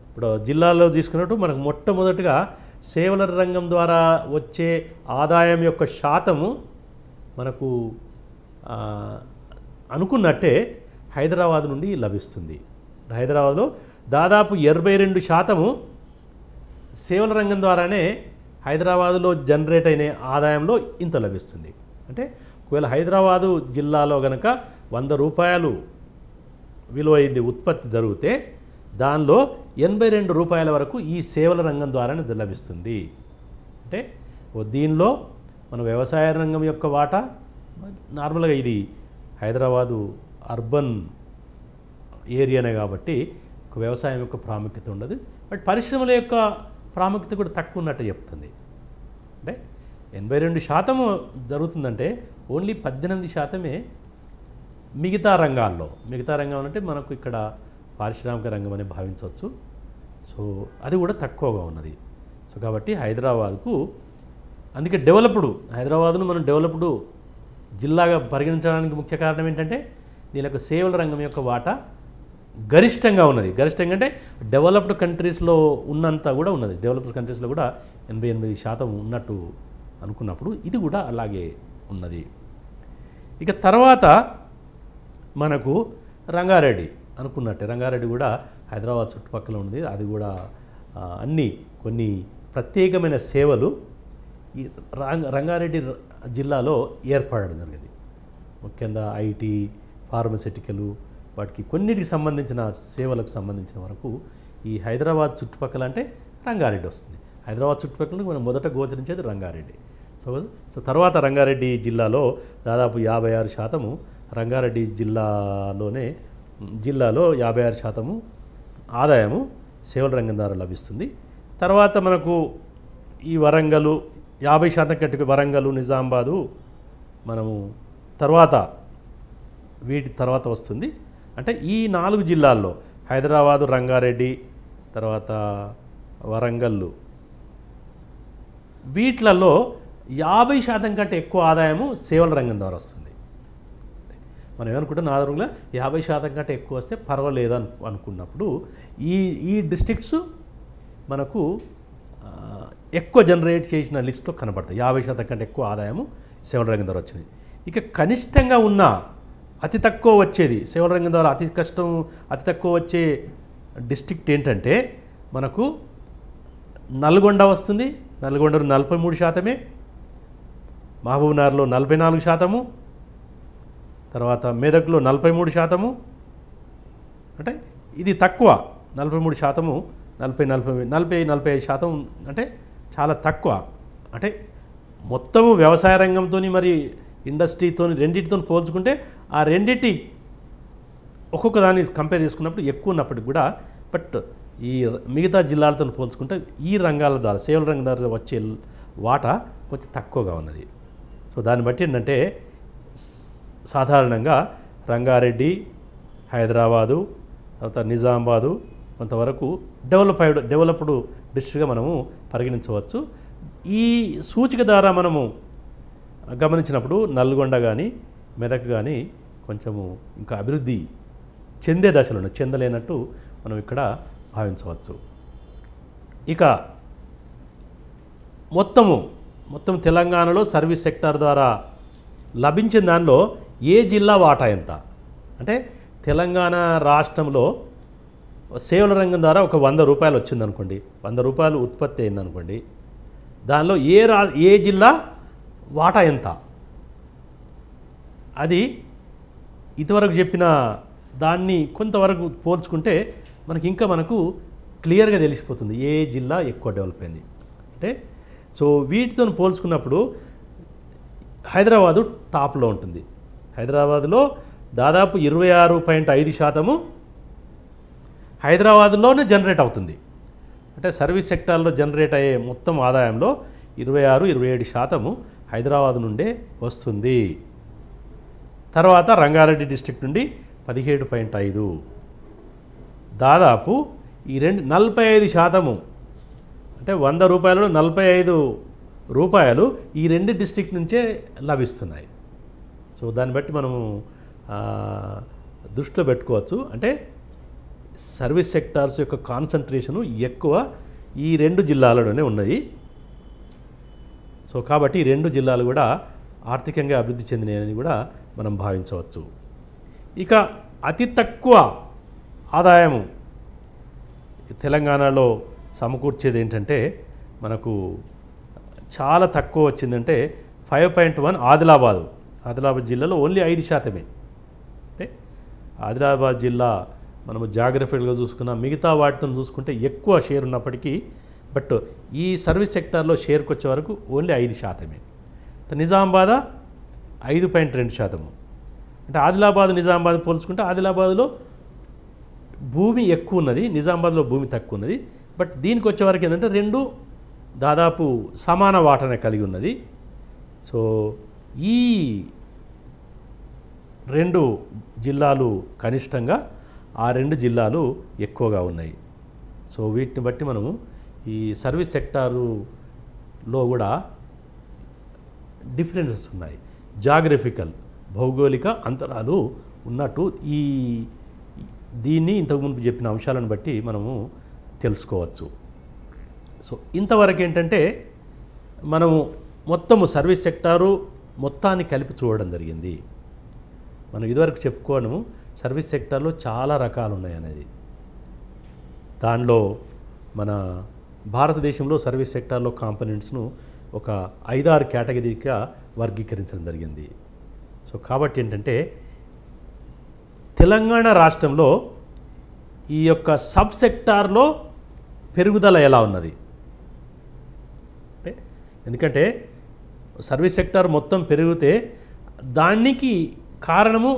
ఇప్పుడు జిల్లాలో తీసుకున్నట్టు మనకు మొట్టమొదటిగా సేవల రంగం ద్వారా వచ్చే ఆదాయం యొక్క శాతము మనకు అనుకున్నట్టే హైదరాబాద్ నుండి లభిస్తుంది. హైదరాబాద్లో దాదాపు 82% సేవల రంగం ద్వారానే హైదరాబాదులో జనరేట్ అయిన ఆదాయంలో ఇంత లభిస్తుంది. అంటే ఒకవేళ హైదరాబాదు జిల్లాలో కనుక 100 రూపాయలు విలువైంది ఉత్పత్తి జరిగితే దానిలో 82 రూపాయల వరకు ఈ సేవల రంగం ద్వారానే లభిస్తుంది. అంటే దీనిలో మన వ్యవసాయ రంగం యొక్క వాటా నార్మల్గా ఇది హైదరాబాదు అర్బన్ ఏరియానే కాబట్టి వ్యవసాయం యొక్క ప్రాముఖ్యత ఉండదు, బట్ పరిశ్రమల యొక్క ప్రాముఖ్యత కూడా తక్కువ ఉన్నట్టు చెప్తుంది. అంటే 82% జరుగుతుందంటే ఓన్లీ 18% మిగతా రంగాల్లో, మిగతా రంగం అంటే మనకు ఇక్కడ పారిశ్రామిక రంగం అని భావించవచ్చు. సో అది కూడా తక్కువగా ఉన్నది. సో కాబట్టి హైదరాబాద్కు అందుకే హైదరాబాదును మనం డెవలప్డ్ జిల్లాగా పరిగణించడానికి ముఖ్య కారణం ఏంటంటే దీని యొక్క సేవల రంగం యొక్క వాటా గరిష్టంగా ఉన్నది. గరిష్టంగా అంటే డెవలప్డ్ కంట్రీస్లో ఉన్నంత కూడా ఉన్నది. డెవలప్డ్ కంట్రీస్లో కూడా 88% ఉన్నట్టు అనుకున్నప్పుడు ఇది కూడా అలాగే ఉన్నది. ఇక తర్వాత మనకు రంగారెడ్డి అనుకున్నట్టే, రంగారెడ్డి కూడా హైదరాబాద్ చుట్టుపక్కల ఉంది. అది కూడా కొన్ని ప్రత్యేకమైన సేవలు ఈ రంగారెడ్డి జిల్లాలో ఏర్పడడం జరిగింది. ముఖ్యంగా ఐటీ, ఫార్మస్యూటికల్ వాటికి కొన్నిటికి సంబంధించిన సేవలకు సంబంధించిన వరకు ఈ హైదరాబాద్ చుట్టుపక్కల అంటే రంగారెడ్డి వస్తుంది. హైదరాబాద్ చుట్టుపక్కల మనం మొదట గోచరించేది రంగారెడ్డి. సో తర్వాత రంగారెడ్డి జిల్లాలో దాదాపు 56% రంగారెడ్డి జిల్లాలో 56% ఆదాయము సేవల రంగం ద్వారా లభిస్తుంది. తర్వాత మనకు ఈ వరంగల్ 50% కంటే వరంగల్, నిజామాబాదు మనము వీటి తర్వాత వస్తుంది. అంటే ఈ 4 జిల్లాల్లో హైదరాబాదు, రంగారెడ్డి, తర్వాత వరంగల్, వీటిలలో 50% కంటే ఎక్కువ ఆదాయము సేవల రంగం ద్వారా వస్తుంది. మనం ఏమనుకుంటాం, నాదరంగా 50% కంటే ఎక్కువ వస్తే పర్వాలేదు అనుకున్నప్పుడు ఈ డిస్ట్రిక్ట్స్ మనకు ఎక్కువ జనరేట్ చేసిన లిస్టులో కనబడతాయి. 50% కంటే ఎక్కువ ఆదాయము సేవల రంగం ద్వారా వచ్చింది. ఇక కనిష్టంగా ఉన్న అతి తక్కువ వచ్చేది సేవల రంగం ద్వారా అతి తక్కువ వచ్చే డిస్ట్రిక్ట్ ఏంటంటే మనకు నల్గొండ వస్తుంది. నల్గొండలో 43%, మహబూబ్నగర్లో 44%, తర్వాత మెదక్లో 43%. అంటే ఇది తక్కువ 43% 40-45% అంటే చాలా తక్కువ. అంటే మొత్తము వ్యవసాయ రంగంతో మరి ఇండస్ట్రీతో రెండింటితో పోల్చుకుంటే ఆ రెండింటి ఒక్కొక్క దాన్ని కంపేర్ చేసుకున్నప్పుడు ఎక్కువ ఉన్నప్పటికి కూడా బట్ ఈ మిగతా జిల్లాలతో పోల్చుకుంటే ఈ రంగాల ద్వారా సేవల రంగం ద్వారా వచ్చే వాటా కొంచెం తక్కువగా ఉన్నది. సో దాన్ని బట్టి ఏంటంటే సాధారణంగా రంగారెడ్డి, హైదరాబాదు, తర్వాత నిజామాబాదు కొంతవరకు డెవలప్డ్ డిస్ట్రిక్ట్గా మనము పరిగణించవచ్చు. ఈ సూచిక ద్వారా మనము గమనించినప్పుడు నల్గొండ కానీ మెదక్ కానీ కొంచెము ఇంకా అభివృద్ధి చెందే దశలో చెందలేనట్టు మనం ఇక్కడ భావించవచ్చు. ఇక మొత్తం తెలంగాణలో సర్వీస్ సెక్టార్ ద్వారా లభించిన దానిలో ఏ జిల్లా వాటా ఎంత అంటే తెలంగాణ రాష్ట్రంలో సేవల రంగం ద్వారా ఒక 100 రూపాయలు వచ్చిందనుకోండి, 100 రూపాయలు ఉత్పత్తి అయిందనుకోండి, దానిలో ఏ జిల్లా వాటా ఎంత అది ఇదివరకు చెప్పిన దాన్ని కొంతవరకు పోల్చుకుంటే మనకు క్లియర్గా తెలిసిపోతుంది ఏ జిల్లా ఎక్కువ డెవలప్ అయింది అంటే. సో వీటితో పోల్చుకున్నప్పుడు హైదరాబాదు టాప్లో ఉంటుంది. హైదరాబాదులో దాదాపు 26.5% హైదరాబాదులోనే జనరేట్ అవుతుంది. అంటే సర్వీస్ సెక్టార్లో జనరేట్ అయ్యే మొత్తం ఆదాయంలో 26-27% హైదరాబాద్ నుండే వస్తుంది. తర్వాత రంగారెడ్డి డిస్ట్రిక్ట్ నుండి 17.5, దాదాపు ఈ 45% అంటే 100 రూపాయలలో 45 రూపాయలు ఈ రెండు డిస్ట్రిక్ట్ నుంచే లభిస్తున్నాయి. సో దాన్ని బట్టి మనము దృష్టిలో పెట్టుకోవచ్చు. అంటే సర్వీస్ సెక్టార్స్ యొక్క కాన్సన్ట్రేషను ఎక్కువ ఈ 2 జిల్లాలలోనే ఉన్నాయి. సో కాబట్టి ఈ 2 జిల్లాలు కూడా ఆర్థికంగా అభివృద్ధి చెందినవి కూడా మనం భావించవచ్చు. ఇక అతి తక్కువ ఆదాయము తెలంగాణలో సమకూర్చేది ఏంటంటే మనకు చాలా తక్కువ వచ్చిందంటే 5.1 ఆదిలాబాద్ జిల్లాలో ఓన్లీ 5%. అంటే ఆదిలాబాద్ జిల్లా మనము జాగ్రఫికల్గా చూసుకున్న మిగతా వాటితో చూసుకుంటే ఎక్కువ షేర్ ఉన్నప్పటికీ బట్ ఈ సర్వీస్ సెక్టార్లో షేర్కి వచ్చే వరకు ఓన్లీ 5%. నిజామాబాద్ 5.2%. అంటే నిజామాబాద్ పోల్చుకుంటే ఆదిలాబాద్లో భూమి ఎక్కువ ఉన్నది, నిజామాబాద్లో భూమి తక్కువ ఉన్నది. బట్ దీనికి వచ్చేవరకు ఏంటంటే 2 దాదాపు సమాన వాటానే కలిగి ఉన్నది. సో ఈ 2 జిల్లాలు కనిష్టంగా, ఆ 2 జిల్లాలు ఎక్కువగా ఉన్నాయి. సో వీటిని బట్టి మనము ఈ సర్వీస్ సెక్టారులో కూడా డిఫరెన్సెస్ ఉన్నాయి. జాగ్రఫికల్ భౌగోళిక అంతరాలు ఉన్నట్టు దీన్ని ఇంతకుముందు చెప్పిన అంశాలను బట్టి మనము తెలుసుకోవచ్చు. సో ఇంతవరకు ఏంటంటే మనము మొత్తము సర్వీస్ సెక్టారు మొత్తాన్ని కలిపి చూడడం జరిగింది. మనం ఇదివరకు చెప్పుకోవడము సర్వీస్ సెక్టార్లో చాలా రకాలు ఉన్నాయనేది. దానిలో మన భారతదేశంలో సర్వీస్ సెక్టార్లో కాంపోనెంట్స్ను ఒక 5-6 కేటగిరీగా వర్గీకరించడం జరిగింది. సో కాబట్టి ఏంటంటే తెలంగాణ రాష్ట్రంలో ఈ యొక్క సబ్ సెక్టార్లో పెరుగుదల ఎలా ఉన్నది అంటే, ఎందుకంటే సర్వీస్ సెక్టార్ మొత్తం పెరిగితే దానికి కారణము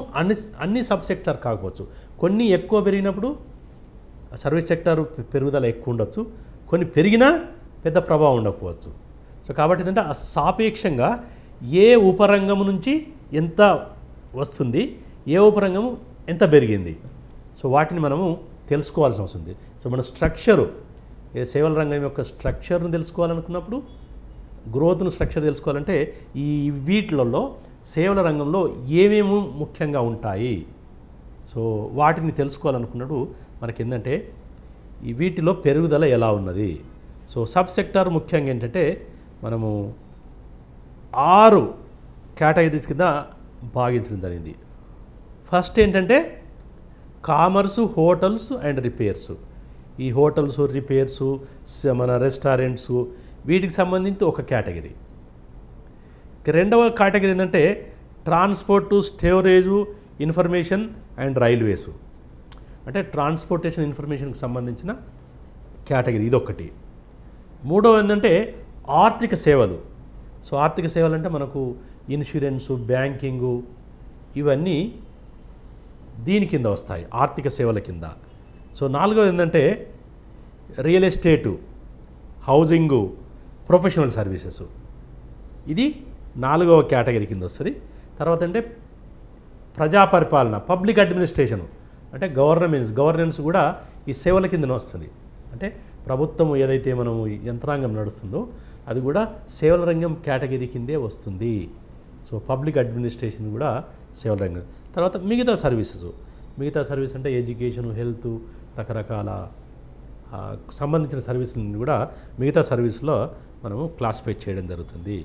అన్ని సబ్ సెక్టార్ కాకపోవచ్చు. కొన్ని ఎక్కువ పెరిగినప్పుడు సర్వీస్ సెక్టార్ పెరుగుదల ఎక్కువ ఉండొచ్చు, కొన్ని పెరిగినా పెద్ద ప్రభావం ఉండకపోవచ్చు. సో కాబట్టి ఏంటంటే ఆ సాపేక్షంగా ఏ ఉపరంగం నుంచి ఎంత వస్తుంది, ఏ ఉపరంగము ఎంత పెరిగింది, సో వాటిని మనము తెలుసుకోవాల్సిన అవసరం ఉంది. సో మన స్ట్రక్చరు, ఏ సేవల రంగం యొక్క స్ట్రక్చర్ను తెలుసుకోవాలనుకున్నప్పుడు, గ్రోత్ను స్ట్రక్చర్ తెలుసుకోవాలంటే ఈ వీటిలలో సేవల రంగంలో ఏమేమి ముఖ్యంగా ఉంటాయి, సో వాటిని తెలుసుకోవాలనుకున్నప్పుడు మనకి ఏంటంటే ఈ వీటిలో పెరుగుదల ఎలా ఉన్నది. సో సబ్ సెక్టార్ ముఖ్యంగా ఏంటంటే మనము 6 కేటగిరీస్ కింద భాగించడం జరిగింది. ఫస్ట్ ఏంటంటే కామర్సు, హోటల్స్ అండ్ రిపేర్స్. ఈ హోటల్స్, రిపేర్సు, మన రెస్టారెంట్స్ వీటికి సంబంధించి ఒక కేటగిరీ. రెండవ కేటగిరీ ఏంటంటే transport, storage, information and railways. అంటే ట్రాన్స్పోర్టేషన్ ఇన్ఫర్మేషన్కి సంబంధించిన కేటగిరీ, ఇదొకటి. మూడవ ఏంటంటే ఆర్థిక సేవలు. సో ఆర్థిక సేవలు అంటే మనకు ఇన్సూరెన్సు, బ్యాంకింగు, ఇవన్నీ దీని కింద వస్తాయి, ఆర్థిక సేవల కింద. సో నాలుగవది ఏంటంటే రియల్ ఎస్టేటు, హౌజింగు, ప్రొఫెషనల్ సర్వీసెస్, ఇది నాలుగవ కేటగిరీ కింద వస్తుంది. తర్వాత అంటే ప్రజాపరిపాలన, పబ్లిక్ అడ్మినిస్ట్రేషన్, అంటే గవర్నెన్స్ కూడా ఈ సేవల కిందనే వస్తుంది. అంటే ప్రభుత్వం ఏదైతే మనం యంత్రాంగం నడుస్తుందో అది కూడా సేవల రంగం కేటగిరీ కిందే వస్తుంది. సో పబ్లిక్ అడ్మినిస్ట్రేషన్ కూడా సేవల రంగం. తర్వాత మిగతా సర్వీస్ అంటే ఎడ్యుకేషన్, హెల్త్, రకరకాల సంబంధించిన సర్వీసులను కూడా మిగతా సర్వీసులో మనము క్లాసిఫై చేయడం జరుగుతుంది.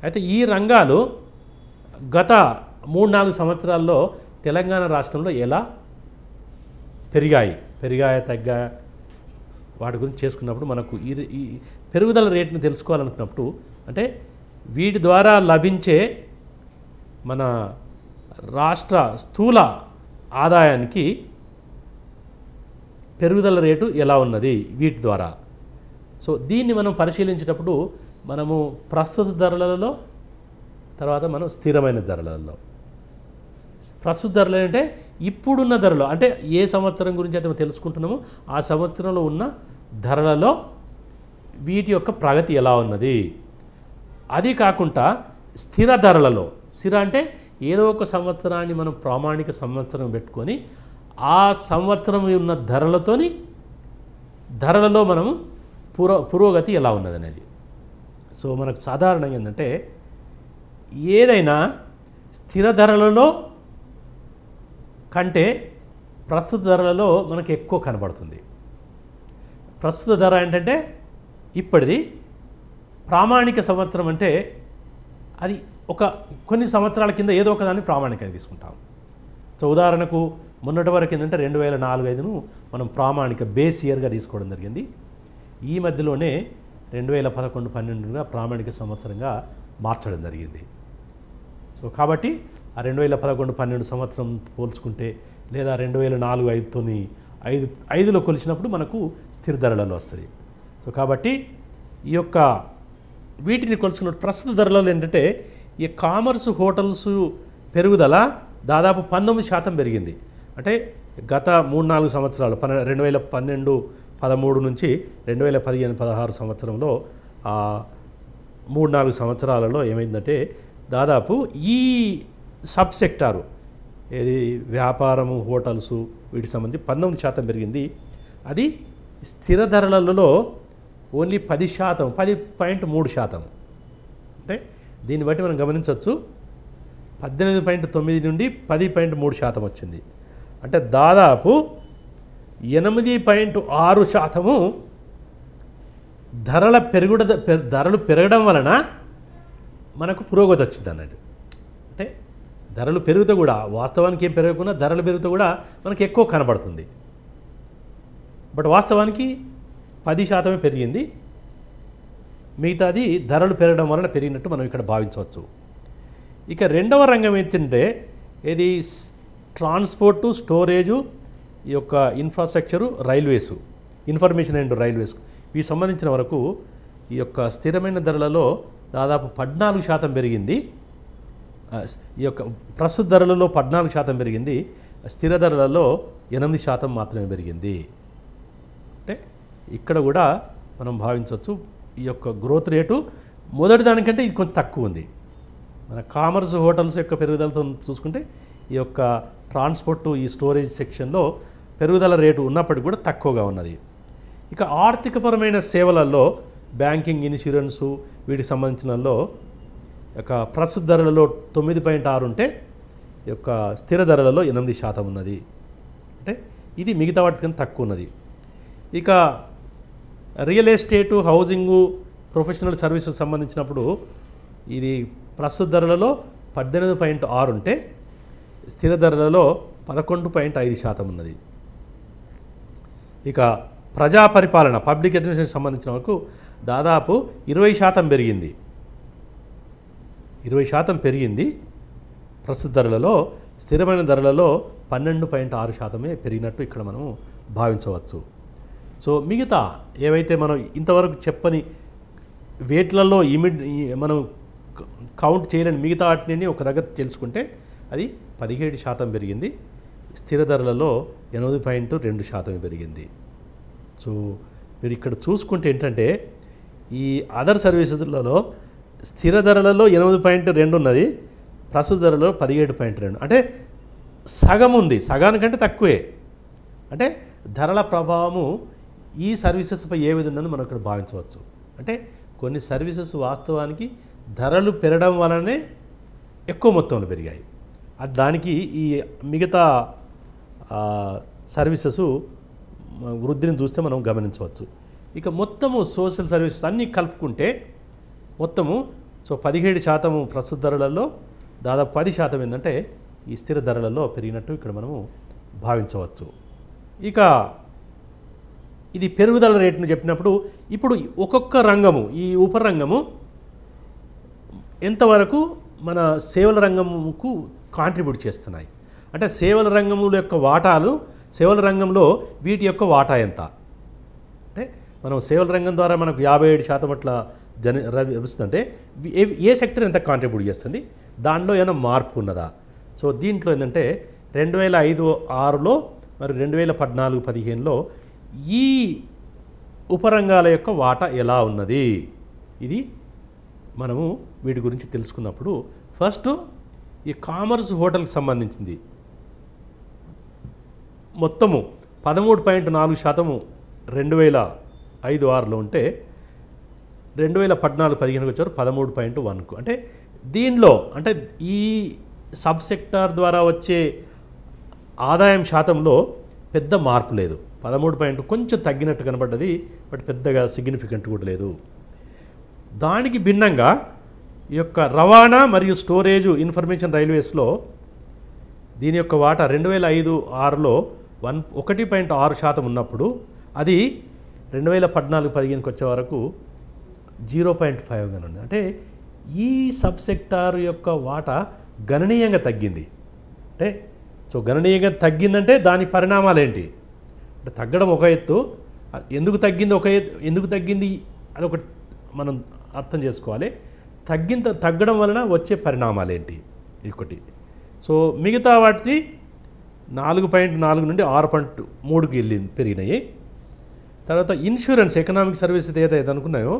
అయితే ఈ రంగాలు గత 3-4 సంవత్సరాల్లో తెలంగాణ రాష్ట్రంలో ఎలా పెరిగాయి తగ్గా వాటి గురించి చేసుకున్నప్పుడు మనకు ఈ పెరుగుదల రేటును తెలుసుకోవాలనుకున్నప్పుడు, అంటే వీటి ద్వారా లభించే మన రాష్ట్ర స్థూల ఆదాయానికి పెరుగుదల రేటు ఎలా ఉన్నది వీటి ద్వారా. సో దీన్ని మనం పరిశీలించేటప్పుడు మనము ప్రస్తుత ధరలలో, తర్వాత మనం స్థిరమైన ధరలలో. ప్రస్తుత ధరలు అంటే ఇప్పుడున్న ధరలు, అంటే ఏ సంవత్సరం గురించి అయితే మనం తెలుసుకుంటున్నామో ఆ సంవత్సరంలో ఉన్న ధరలలో వీటి యొక్క ప్రగతి ఎలా ఉన్నది. అది కాకుండా స్థిర ధరలలో, అంటే ఏదో ఒక సంవత్సరాన్ని మనం ప్రామాణిక సంవత్సరం పెట్టుకొని ఆ సంవత్సరం ఉన్న ధరలలో మనము పురోగతి ఎలా ఉన్నది అనేది. సో మనకు సాధారణంగా ఏంటంటే ఏదైనా స్థిర ధరలలో కంటే ప్రస్తుత ధరలలో మనకు ఎక్కువ కనబడుతుంది. ప్రస్తుత ధర ఏంటంటే ఇప్పటిది, ప్రామాణిక సంవత్సరం అంటే అది కొన్ని సంవత్సరాల కింద ఏదో ఒక దాన్ని ప్రామాణికంగా తీసుకుంటాం. సో ఉదాహరణకు మొన్నటి వరకు ఏంటంటే 2004-05ను మనం ప్రామాణిక బేస్ ఇయర్గా తీసుకోవడం జరిగింది. ఈ మధ్యలోనే 2011-12గా ప్రామాణిక సంవత్సరంగా మార్చడం జరిగింది. సో కాబట్టి ఆ 2011-12 సంవత్సరం పోల్చుకుంటే, లేదా 2004-05తోని 5లో కొలిచినప్పుడు మనకు స్థిర ధరలలో వస్తుంది. సో కాబట్టి ఈ యొక్క వీటిని కొలుచుకున్నప్పుడు ప్రస్తుత ధరలలో ఏంటంటే ఈ కామర్స్, హోటల్స్ పెరుగుదల దాదాపు 19% పెరిగింది. అంటే గత 3-4 సంవత్సరాలు 2012-13 నుంచి 2015-16 సంవత్సరంలో 3-4 సంవత్సరాలలో ఏమైందంటే దాదాపు ఈ సబ్ సెక్టారు, ఏది వ్యాపారము, హోటల్స్, వీటికి సంబంధించి 19% పెరిగింది. అది స్థిర ధరలలో ఓన్లీ 10%, 10.3%. అంటే దీన్ని బట్టి మనం గమనించవచ్చు 18.9 నుండి 10.3% వచ్చింది. అంటే దాదాపు 8.6% ధరలు పెరగడం వలన మనకు పురోగతి వచ్చింది అన్నట్టు. అంటే ధరలు పెరుగుతూ కూడా, వాస్తవానికి ఏం పెరగకుండా ధరలు పెరుగుతూ కూడా మనకు ఎక్కువ కనబడుతుంది. బట్ వాస్తవానికి 10% పెరిగింది, మిగతాది ధరలు పెరగడం వలన పెరిగినట్టు మనం ఇక్కడ భావించవచ్చు. ఇక రెండవ రంగం ఏంటంటే ఇది ట్రాన్స్పోర్టు, స్టోరేజు, ఈ యొక్క infrastructure, railways, information and railways, వీటికి సంబంధించిన వరకు ఈ యొక్క స్థిరమైన ధరలలో దాదాపు 14% పెరిగింది. ఈ యొక్క ప్రస్తుత ధరలలో 14% పెరిగింది, స్థిర ధరలలో 8% మాత్రమే పెరిగింది. అంటే ఇక్కడ కూడా మనం భావించవచ్చు ఈ యొక్క గ్రోత్ రేటు మొదటి దానికంటే ఇది కొంచెం తక్కువ ఉంది. మన కామర్స్, హోటల్స్ యొక్క పెరుగుదలతో చూసుకుంటే ఈ యొక్క ట్రాన్స్పోర్టు, ఈ స్టోరేజ్ సెక్షన్లో పెరుగుదల రేటు ఉన్నప్పటికీ కూడా తక్కువగా ఉన్నది. ఇక ఆర్థికపరమైన సేవలలో బ్యాంకింగ్, ఇన్సూరెన్సు, వీటికి సంబంధించినలో యొక్క ప్రస్తుత ధరలలో 9.6 ఉంటే ఈ యొక్క స్థిర ధరలలో 8% ఉన్నది. అంటే ఇది మిగతా వాటికన్నా తక్కువ ఉన్నది. ఇక రియల్ ఎస్టేటు, హౌజింగు, ప్రొఫెషనల్ సర్వీసెస్ సంబంధించినప్పుడు ఇది ప్రస్తుత ధరలలో 18.6 ఉంటే స్థిర ధరలలో 11.5% ఉన్నది. ఇక ప్రజా పరిపాలన, పబ్లిక్ అడ్మినిస్ట్రేషన్ సంబంధించిన వరకు దాదాపు 20% పెరిగింది. 20% పెరిగింది ప్రస్తుత ధరలలో, స్థిరమైన ధరలలో 12.6% పెరిగినట్టు ఇక్కడ మనము భావించవచ్చు. సో మిగతా ఏవైతే మనం ఇంతవరకు చెప్పని వేట్లలో మనం కౌంట్ చేయలేని మిగతా వాటిని ఒక దగ్గర తెలుసుకుంటే అది 17% పెరిగింది. స్థిర ధరలలో 8.2% పెరిగింది. సో మీరు ఇక్కడ చూసుకుంటే ఏంటంటే ఈ అదర్ సర్వీసెస్లలో స్థిర ధరలలో 8.2 ఉన్నది, ప్రస్తుత ధరలో 17.2, అంటే సగం ఉంది, సగానికంటే తక్కువే. అంటే ధరల ప్రభావము ఈ సర్వీసెస్పై ఏ విధంగా మనం ఇక్కడ భావించవచ్చు. అంటే కొన్ని సర్వీసెస్ వాస్తవానికి ధరలు పెరగడం వలనే ఎక్కువ మొత్తంలో పెరిగాయి. దానికి ఈ మిగతా సర్వీసెస్ వృద్ధిని చూస్తే మనం గమనించవచ్చు. ఇక మొత్తము సోషల్ సర్వీసెస్ అన్నీ కలుపుకుంటే మొత్తము 17% ప్రస్తుత ధరలలో దాదాపు 10% ఏంటంటే ఈ స్థిర ధరలలో పెరిగినట్టు ఇక్కడ మనము భావించవచ్చు. ఇక ఇది పెరుగుదల రేటును చెప్పినప్పుడు ఇప్పుడు ఒక్కొక్క రంగము, ఈ ఉపరంగము ఎంతవరకు మన సేవల రంగంకు కాంట్రిబ్యూట్ చేస్తున్నాయి, అంటే సేవల రంగముల యొక్క వాటాలు, సేవల రంగంలో వీటి యొక్క వాటా ఎంత, అంటే మనం సేవల రంగం ద్వారా మనకు 57% అట్లా లభిస్తుందంటే ఏ సెక్టర్ ఎంత కాంట్రిబ్యూట్ చేస్తుంది, దానిలో ఏమైనా మార్పు ఉన్నదా. సో దీంట్లో ఏంటంటే 2005-06లో మరి 2014-15లో ఈ ఉపరంగాల యొక్క వాటా ఎలా ఉన్నది, ఇది మనము వీటి గురించి తెలుసుకున్నప్పుడు ఫస్ట్ ఈ కామర్స్ హోటల్కి సంబంధించింది మొత్తము 13.4% 2005-06లో ఉంటే 2014-15కి వచ్చారు 13.1కు. అంటే దీనిలో అంటే ఈ సబ్ సెక్టార్ ద్వారా వచ్చే ఆదాయం శాతంలో పెద్ద మార్పు లేదు. 13 కొంచెం తగ్గినట్టు కనబడ్డది, బట్ పెద్దగా సిగ్నిఫికెంట్ కూడా లేదు. దానికి భిన్నంగా ఈ యొక్క రవాణా మరియు స్టోరేజ్ ఇన్ఫర్మేషన్ రైల్వేస్లో దీని యొక్క వాటా 2005-06లో 1.6% ఉన్నప్పుడు అది 2014-15కి వచ్చే వరకు 0.5గా ఉంది. అంటే ఈ సబ్ సెక్టార్ యొక్క వాటా గణనీయంగా తగ్గింది. అంటే సో గణనీయంగా తగ్గిందంటే దాని పరిణామాలు ఏంటి అంటే తగ్గడం ఒక ఎత్తు, ఎందుకు తగ్గింది అదొకటి మనం అర్థం చేసుకోవాలి. తగ్గడం వలన వచ్చే పరిణామాలు ఏంటి ఒకటి. సో మిగతా వాటి 4.4 నుండి 6.3కి పెరిగినాయి. తర్వాత ఇన్సూరెన్స్ ఎకనామిక్ సర్వీసెస్ ఏదైతే అనుకున్నాయో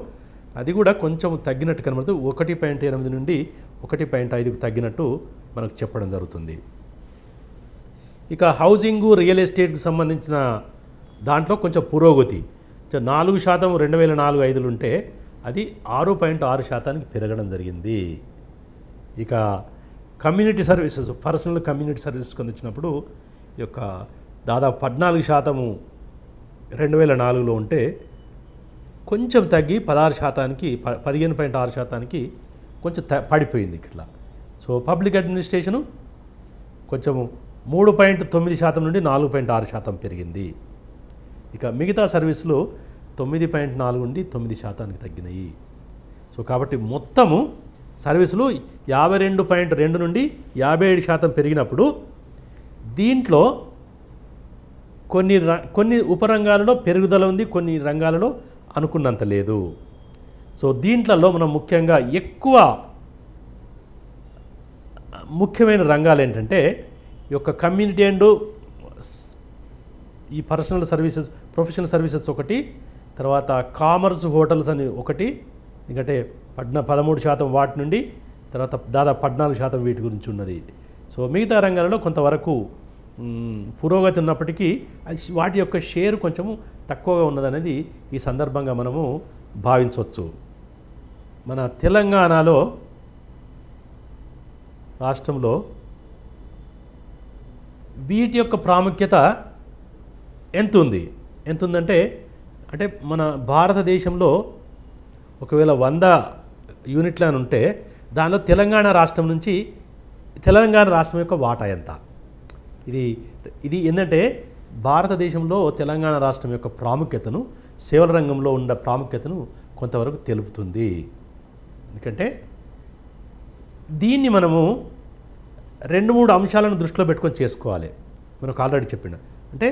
అది కూడా కొంచెం తగ్గినట్టు కనబడుతుంది. 1.8 నుండి 1.5కు తగ్గినట్టు మనకు చెప్పడం జరుగుతుంది. ఇక హౌసింగు, రియల్ ఎస్టేట్కి సంబంధించిన దాంట్లో కొంచెం పురోగతి 4% 2004-05లో ఉంటే అది 6.6%కి పెరగడం జరిగింది. ఇక community services, personal community services వచ్చినప్పుడు ఈ యొక్క దాదాపు 14% 2004లో ఉంటే కొంచెం తగ్గి 16%కి 15.6%కి కొంచెం పడిపోయింది ఇట్లా. సో పబ్లిక్ అడ్మినిస్ట్రేషను కొంచెము 3.9% నుండి 4.6% పెరిగింది. ఇక మిగతా సర్వీసులు 9.4 నుండి 9%కి తగ్గినాయి. సో కాబట్టి మొత్తము సర్వీసులు 52.2 నుండి 57% పెరిగినప్పుడు దీంట్లో కొన్ని ఉపరంగాలలో పెరుగుదల ఉంది, కొన్ని రంగాలలో అనుకున్నంత లేదు. సో దీంట్లో మనం ముఖ్యంగా ముఖ్యమైన రంగాలు ఏంటంటే ఈ యొక్క కమ్యూనిటీ అండ్ ఈ పర్సనల్ సర్వీసెస్, ప్రొఫెషనల్ సర్వీసెస్ ఒకటి, తర్వాత కామర్స్ హోటల్స్ అని ఒకటి, ఎందుకంటే 13% వాటి నుండి తర్వాత దాదాపు 14% వీటి గురించి ఉన్నది. సో మిగతా రంగాలలో కొంతవరకు పురోగతి ఉన్నప్పటికీ వాటి యొక్క షేర్ కొంచెము తక్కువగా ఉన్నదనేది ఈ సందర్భంగా మనము భావించవచ్చు. మన తెలంగాణలో రాష్ట్రంలో వీటి యొక్క ప్రాముఖ్యత ఎంత ఉందంటే అంటే మన భారతదేశంలో ఒకవేళ 100 యూనిట్లు అని ఉంటే దానిలో తెలంగాణ రాష్ట్రం యొక్క వాటా ఎంత, ఇది ఏంటంటే భారతదేశంలో తెలంగాణ రాష్ట్రం యొక్క ప్రాముఖ్యతను, సేవల రంగంలో ఉన్న ప్రాముఖ్యతను కొంతవరకు తెలుపుతుంది. ఎందుకంటే దీన్ని మనము 2-3 అంశాలను దృష్టిలో పెట్టుకొని చేసుకోవాలి. మనకు ఆల్రెడీ చెప్పిన అంటే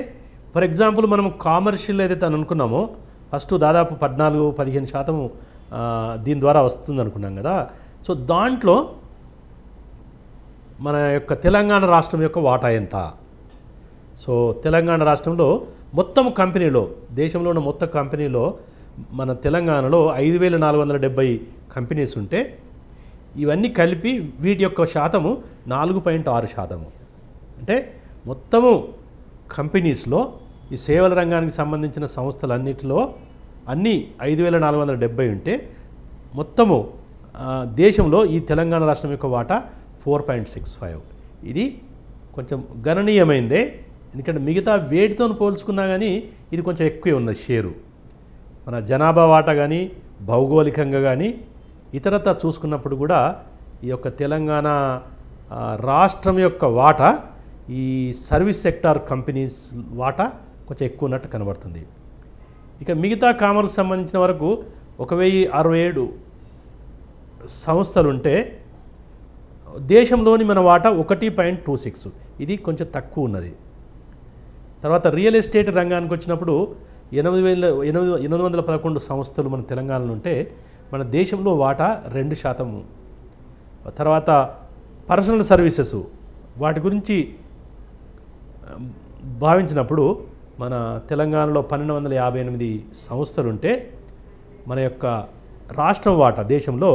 ఫర్ ఎగ్జాంపుల్ మనం కామర్షియల్ ఏదైతే అని అనుకున్నామో ఫస్ట్ దాదాపు 14-15% దీని ద్వారా వస్తుంది అనుకున్నాం కదా. సో దాంట్లో మన యొక్క తెలంగాణ రాష్ట్రం యొక్క వాటా ఎంత? సో తెలంగాణ రాష్ట్రంలో మొత్తం కంపెనీలో, దేశంలో ఉన్న మొత్తం కంపెనీలో మన తెలంగాణలో 5,470 కంపెనీస్ ఉంటే ఇవన్నీ కలిపి వీటి యొక్క శాతము 4.6%. అంటే మొత్తము కంపెనీస్లో ఈ సేవల రంగానికి సంబంధించిన సంస్థలన్నిటిలో అన్నీ 5,470 ఉంటే మొత్తము దేశంలో ఈ తెలంగాణ రాష్ట్రం యొక్క వాటా 4.65. ఇది కొంచెం గణనీయమైందే, ఎందుకంటే మిగతా వేటితో పోల్చుకున్నా కానీ ఇది కొంచెం ఎక్కువే ఉన్నది షేరు. మన జనాభా వాటా కానీ భౌగోళికంగా కానీ ఇతరత చూసుకున్నప్పుడు కూడా ఈ యొక్క తెలంగాణ రాష్ట్రం యొక్క వాటా ఈ సర్వీస్ సెక్టార్ కంపెనీస్ వాటా కొంచెం ఎక్కువ ఉన్నట్టు కనబడుతుంది. ఇక మిగతా కామర్స్ సంబంధించిన వరకు 1,067 సంస్థలు ఉంటే దేశంలోని మన వాటా 1.26, ఇది కొంచెం తక్కువ ఉన్నది. తర్వాత రియల్ ఎస్టేట్ రంగానికి వచ్చినప్పుడు 811 సంస్థలు మన తెలంగాణలో ఉంటే మన దేశంలో వాటా 2%. తర్వాత పర్సనల్ సర్వీసెస్ వాటి గురించి భావించినప్పుడు మన తెలంగాణలో 1,258 సంస్థలు ఉంటే మన యొక్క రాష్ట్రం వాటా దేశంలో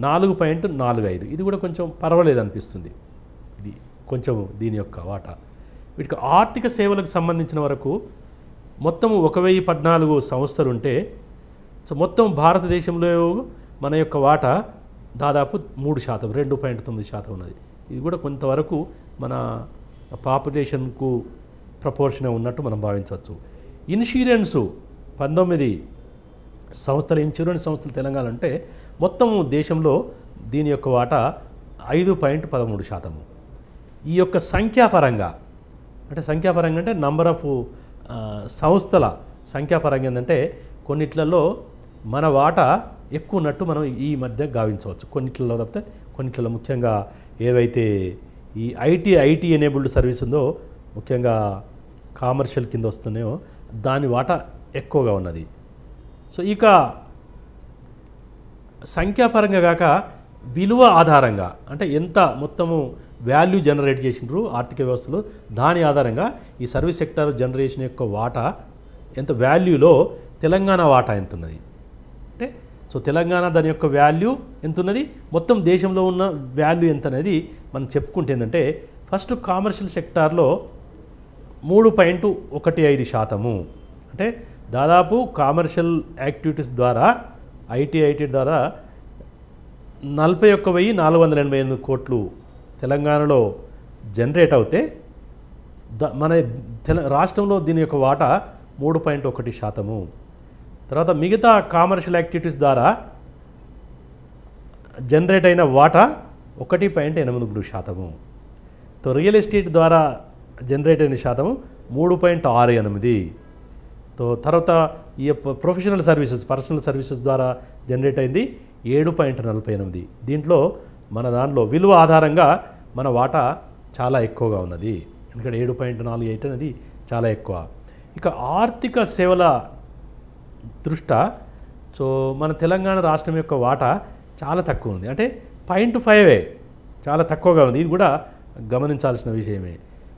4.45, ఇది కూడా కొంచెం పర్వాలేదు అనిపిస్తుంది. ఇది కొంచెం దీని యొక్క వాటా. వీటికి ఆర్థిక సేవలకు సంబంధించిన వరకు మొత్తం 1,014 సంస్థలు ఉంటే సో మొత్తం భారతదేశంలో మన యొక్క వాటా దాదాపు 3%, 2.9% ఉన్నది. ఇది కూడా కొంతవరకు మన పాపులేషన్కు ప్రపోర్షన్ ఉన్నట్టు మనం భావించవచ్చు. ఇన్సూరెన్సు 19 సంస్థలు, ఇన్సూరెన్స్ సంస్థలు తెలంగాణ అంటే మొత్తం దేశంలో దీని యొక్క వాటా 5.13%. ఈ యొక్క సంఖ్యాపరంగా అంటే నంబర్ ఆఫ్ సంస్థల సంఖ్యాపరంగా ఏంటంటే కొన్నిట్లలో మన వాటా ఎక్కువ ఉన్నట్టు మనం ఈ మధ్య గావించవచ్చు. కొన్నిట్లలో తప్పితే కొన్నిట్లలో ముఖ్యంగా ఏవైతే ఈ ఐటీ ఎనేబుల్డ్ సర్వీస్ ఉందో ముఖ్యంగా కామర్షియల్ కింద వస్తున్నాయో దాని వాటా ఎక్కువగా ఉన్నది. సో ఇక సంఖ్యాపరంగా కాక విలువ ఆధారంగా అంటే ఎంత మొత్తము వాల్యూ జనరేట్ చేసినారు ఆర్థిక వ్యవస్థలో దాని ఆధారంగా ఈ సర్వీస్ సెక్టార్ జనరేషన్ యొక్క వాటా ఎంత, వాల్యూలో తెలంగాణ వాటా ఎంత ఉన్నది అంటే సో తెలంగాణ దాని యొక్క వాల్యూ ఎంత ఉన్నది, మొత్తం దేశంలో ఉన్న వాల్యూ ఎంత అనేది మనం చెప్పుకుంటే ఏంటంటే ఫస్ట్ కామర్షియల్ సెక్టార్లో 3.15%. అంటే దాదాపు కామర్షియల్ యాక్టివిటీస్ ద్వారా ఐటీ ద్వారా 41,488 కోట్లు తెలంగాణలో జనరేట్ అవుతే మన రాష్ట్రంలో దీని యొక్క వాటా 3.1%. తర్వాత మిగతా కామర్షియల్ యాక్టివిటీస్ ద్వారా జనరేట్ అయిన వాటా 1.83%. తో రియల్ ఎస్టేట్ ద్వారా జనరేట్ అయిన శాతం 3.68. తో తర్వాత ఈ ప్రొఫెషనల్ సర్వీసెస్ పర్సనల్ సర్వీసెస్ ద్వారా జనరేట్ అయింది 7.48. దీంట్లో మన దాంట్లో విలువ ఆధారంగా మన వాటా చాలా ఎక్కువగా ఉన్నది, ఎందుకంటే 7.48 అనేది చాలా ఎక్కువ. ఇక ఆర్థిక సేవల దృష్ట్యా సో మన తెలంగాణ రాష్ట్రం యొక్క వాటా చాలా తక్కువ ఉంది, అంటే 0.5 చాలా తక్కువగా ఉంది. ఇది కూడా గమనించాల్సిన విషయమే.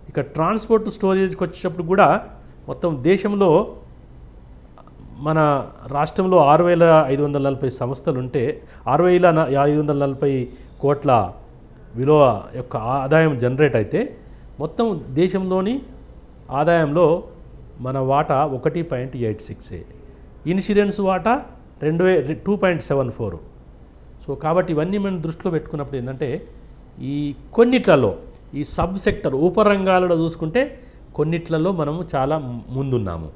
ఇక ట్రాన్స్పోర్ట్ స్టోరేజ్కి వచ్చేటప్పుడు కూడా మొత్తం దేశంలో మన రాష్ట్రంలో 6,540 సంస్థలు ఉంటే 6,540 కోట్ల విలువ యొక్క ఆదాయం జనరేట్ అయితే మొత్తం దేశంలోని ఆదాయంలో మన వాటా 1.86. ఇన్సూరెన్స్ వాటా 2.74. సో కాబట్టి ఇవన్నీ మనం దృష్టిలో పెట్టుకున్నప్పుడు ఏంటంటే ఈ కొన్నిట్లలో ఈ సబ్ సెక్టర్ ఉపరంగాలలో చూసుకుంటే కొన్నిట్లలో మనము చాలా ముందున్నాము,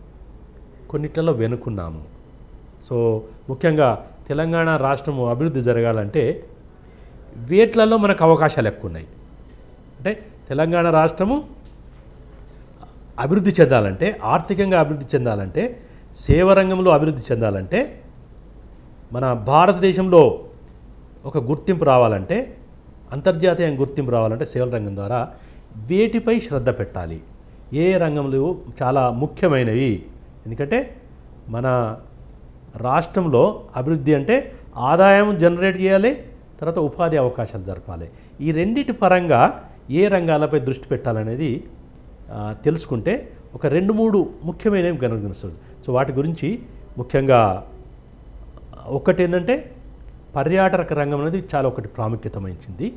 కొన్నిట్లలో వెనుకున్నాము. సో ముఖ్యంగా తెలంగాణ రాష్ట్రము అభివృద్ధి జరగాలంటే వేట్లలో మనకు అవకాశాలు ఎక్కువ ఉన్నాయి. అంటే తెలంగాణ రాష్ట్రము అభివృద్ధి చెందాలంటే, ఆర్థికంగా అభివృద్ధి చెందాలంటే, సేవ రంగంలో అభివృద్ధి చెందాలంటే, మన భారతదేశంలో ఒక గుర్తింపు రావాలంటే, అంతర్జాతీయ గుర్తింపు రావాలంటే సేవల రంగం ద్వారా వేటిపై శ్రద్ధ పెట్టాలి, ఏ రంగంలో చాలా ముఖ్యమైనవి. ఎందుకంటే మన రాష్ట్రంలో అభివృద్ధి అంటే ఆదాయం జనరేట్ చేయాలి, తర్వాత ఉపాధి అవకాశాలు జరపాలి. ఈ రెండిటి పరంగా ఏ రంగాలపై దృష్టి పెట్టాలనేది తెలుసుకుంటే ఒక 2-3 ముఖ్యమైనవి గమనిస్తుంది. సో వాటి గురించి ముఖ్యంగా ఒకటి ఏంటంటే పర్యాటక రంగం అనేది చాలా ఒకటి ప్రాముఖ్యత వహించింది.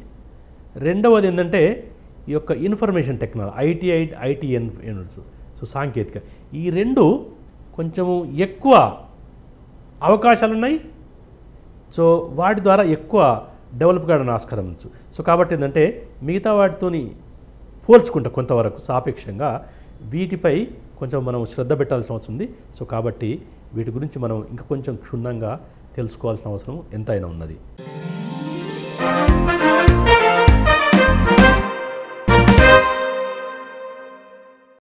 రెండవది ఏంటంటే ఈ యొక్క ఇన్ఫర్మేషన్ టెక్నాలజీ ఐటీఎన్స్, సో సాంకేతిక, ఈ రెండు కొంచెము ఎక్కువ అవకాశాలు ఉన్నాయి. సో వాటి ద్వారా ఎక్కువ డెవలప్ కావడానికి ఆస్కారం ఉంది. సో కాబట్టి ఏంటంటే మిగతా వాటితోని పోల్చుకుంటా కొంతవరకు సాపేక్షంగా వీటిపై కొంచెం మనం శ్రద్ధ పెట్టాల్సిన అవసరం ఉంది. సో కాబట్టి వీటి గురించి మనం ఇంకా కొంచెం క్షుణ్ణంగా తెలుసుకోవాల్సిన అవసరం ఎంతైనా ఉన్నది.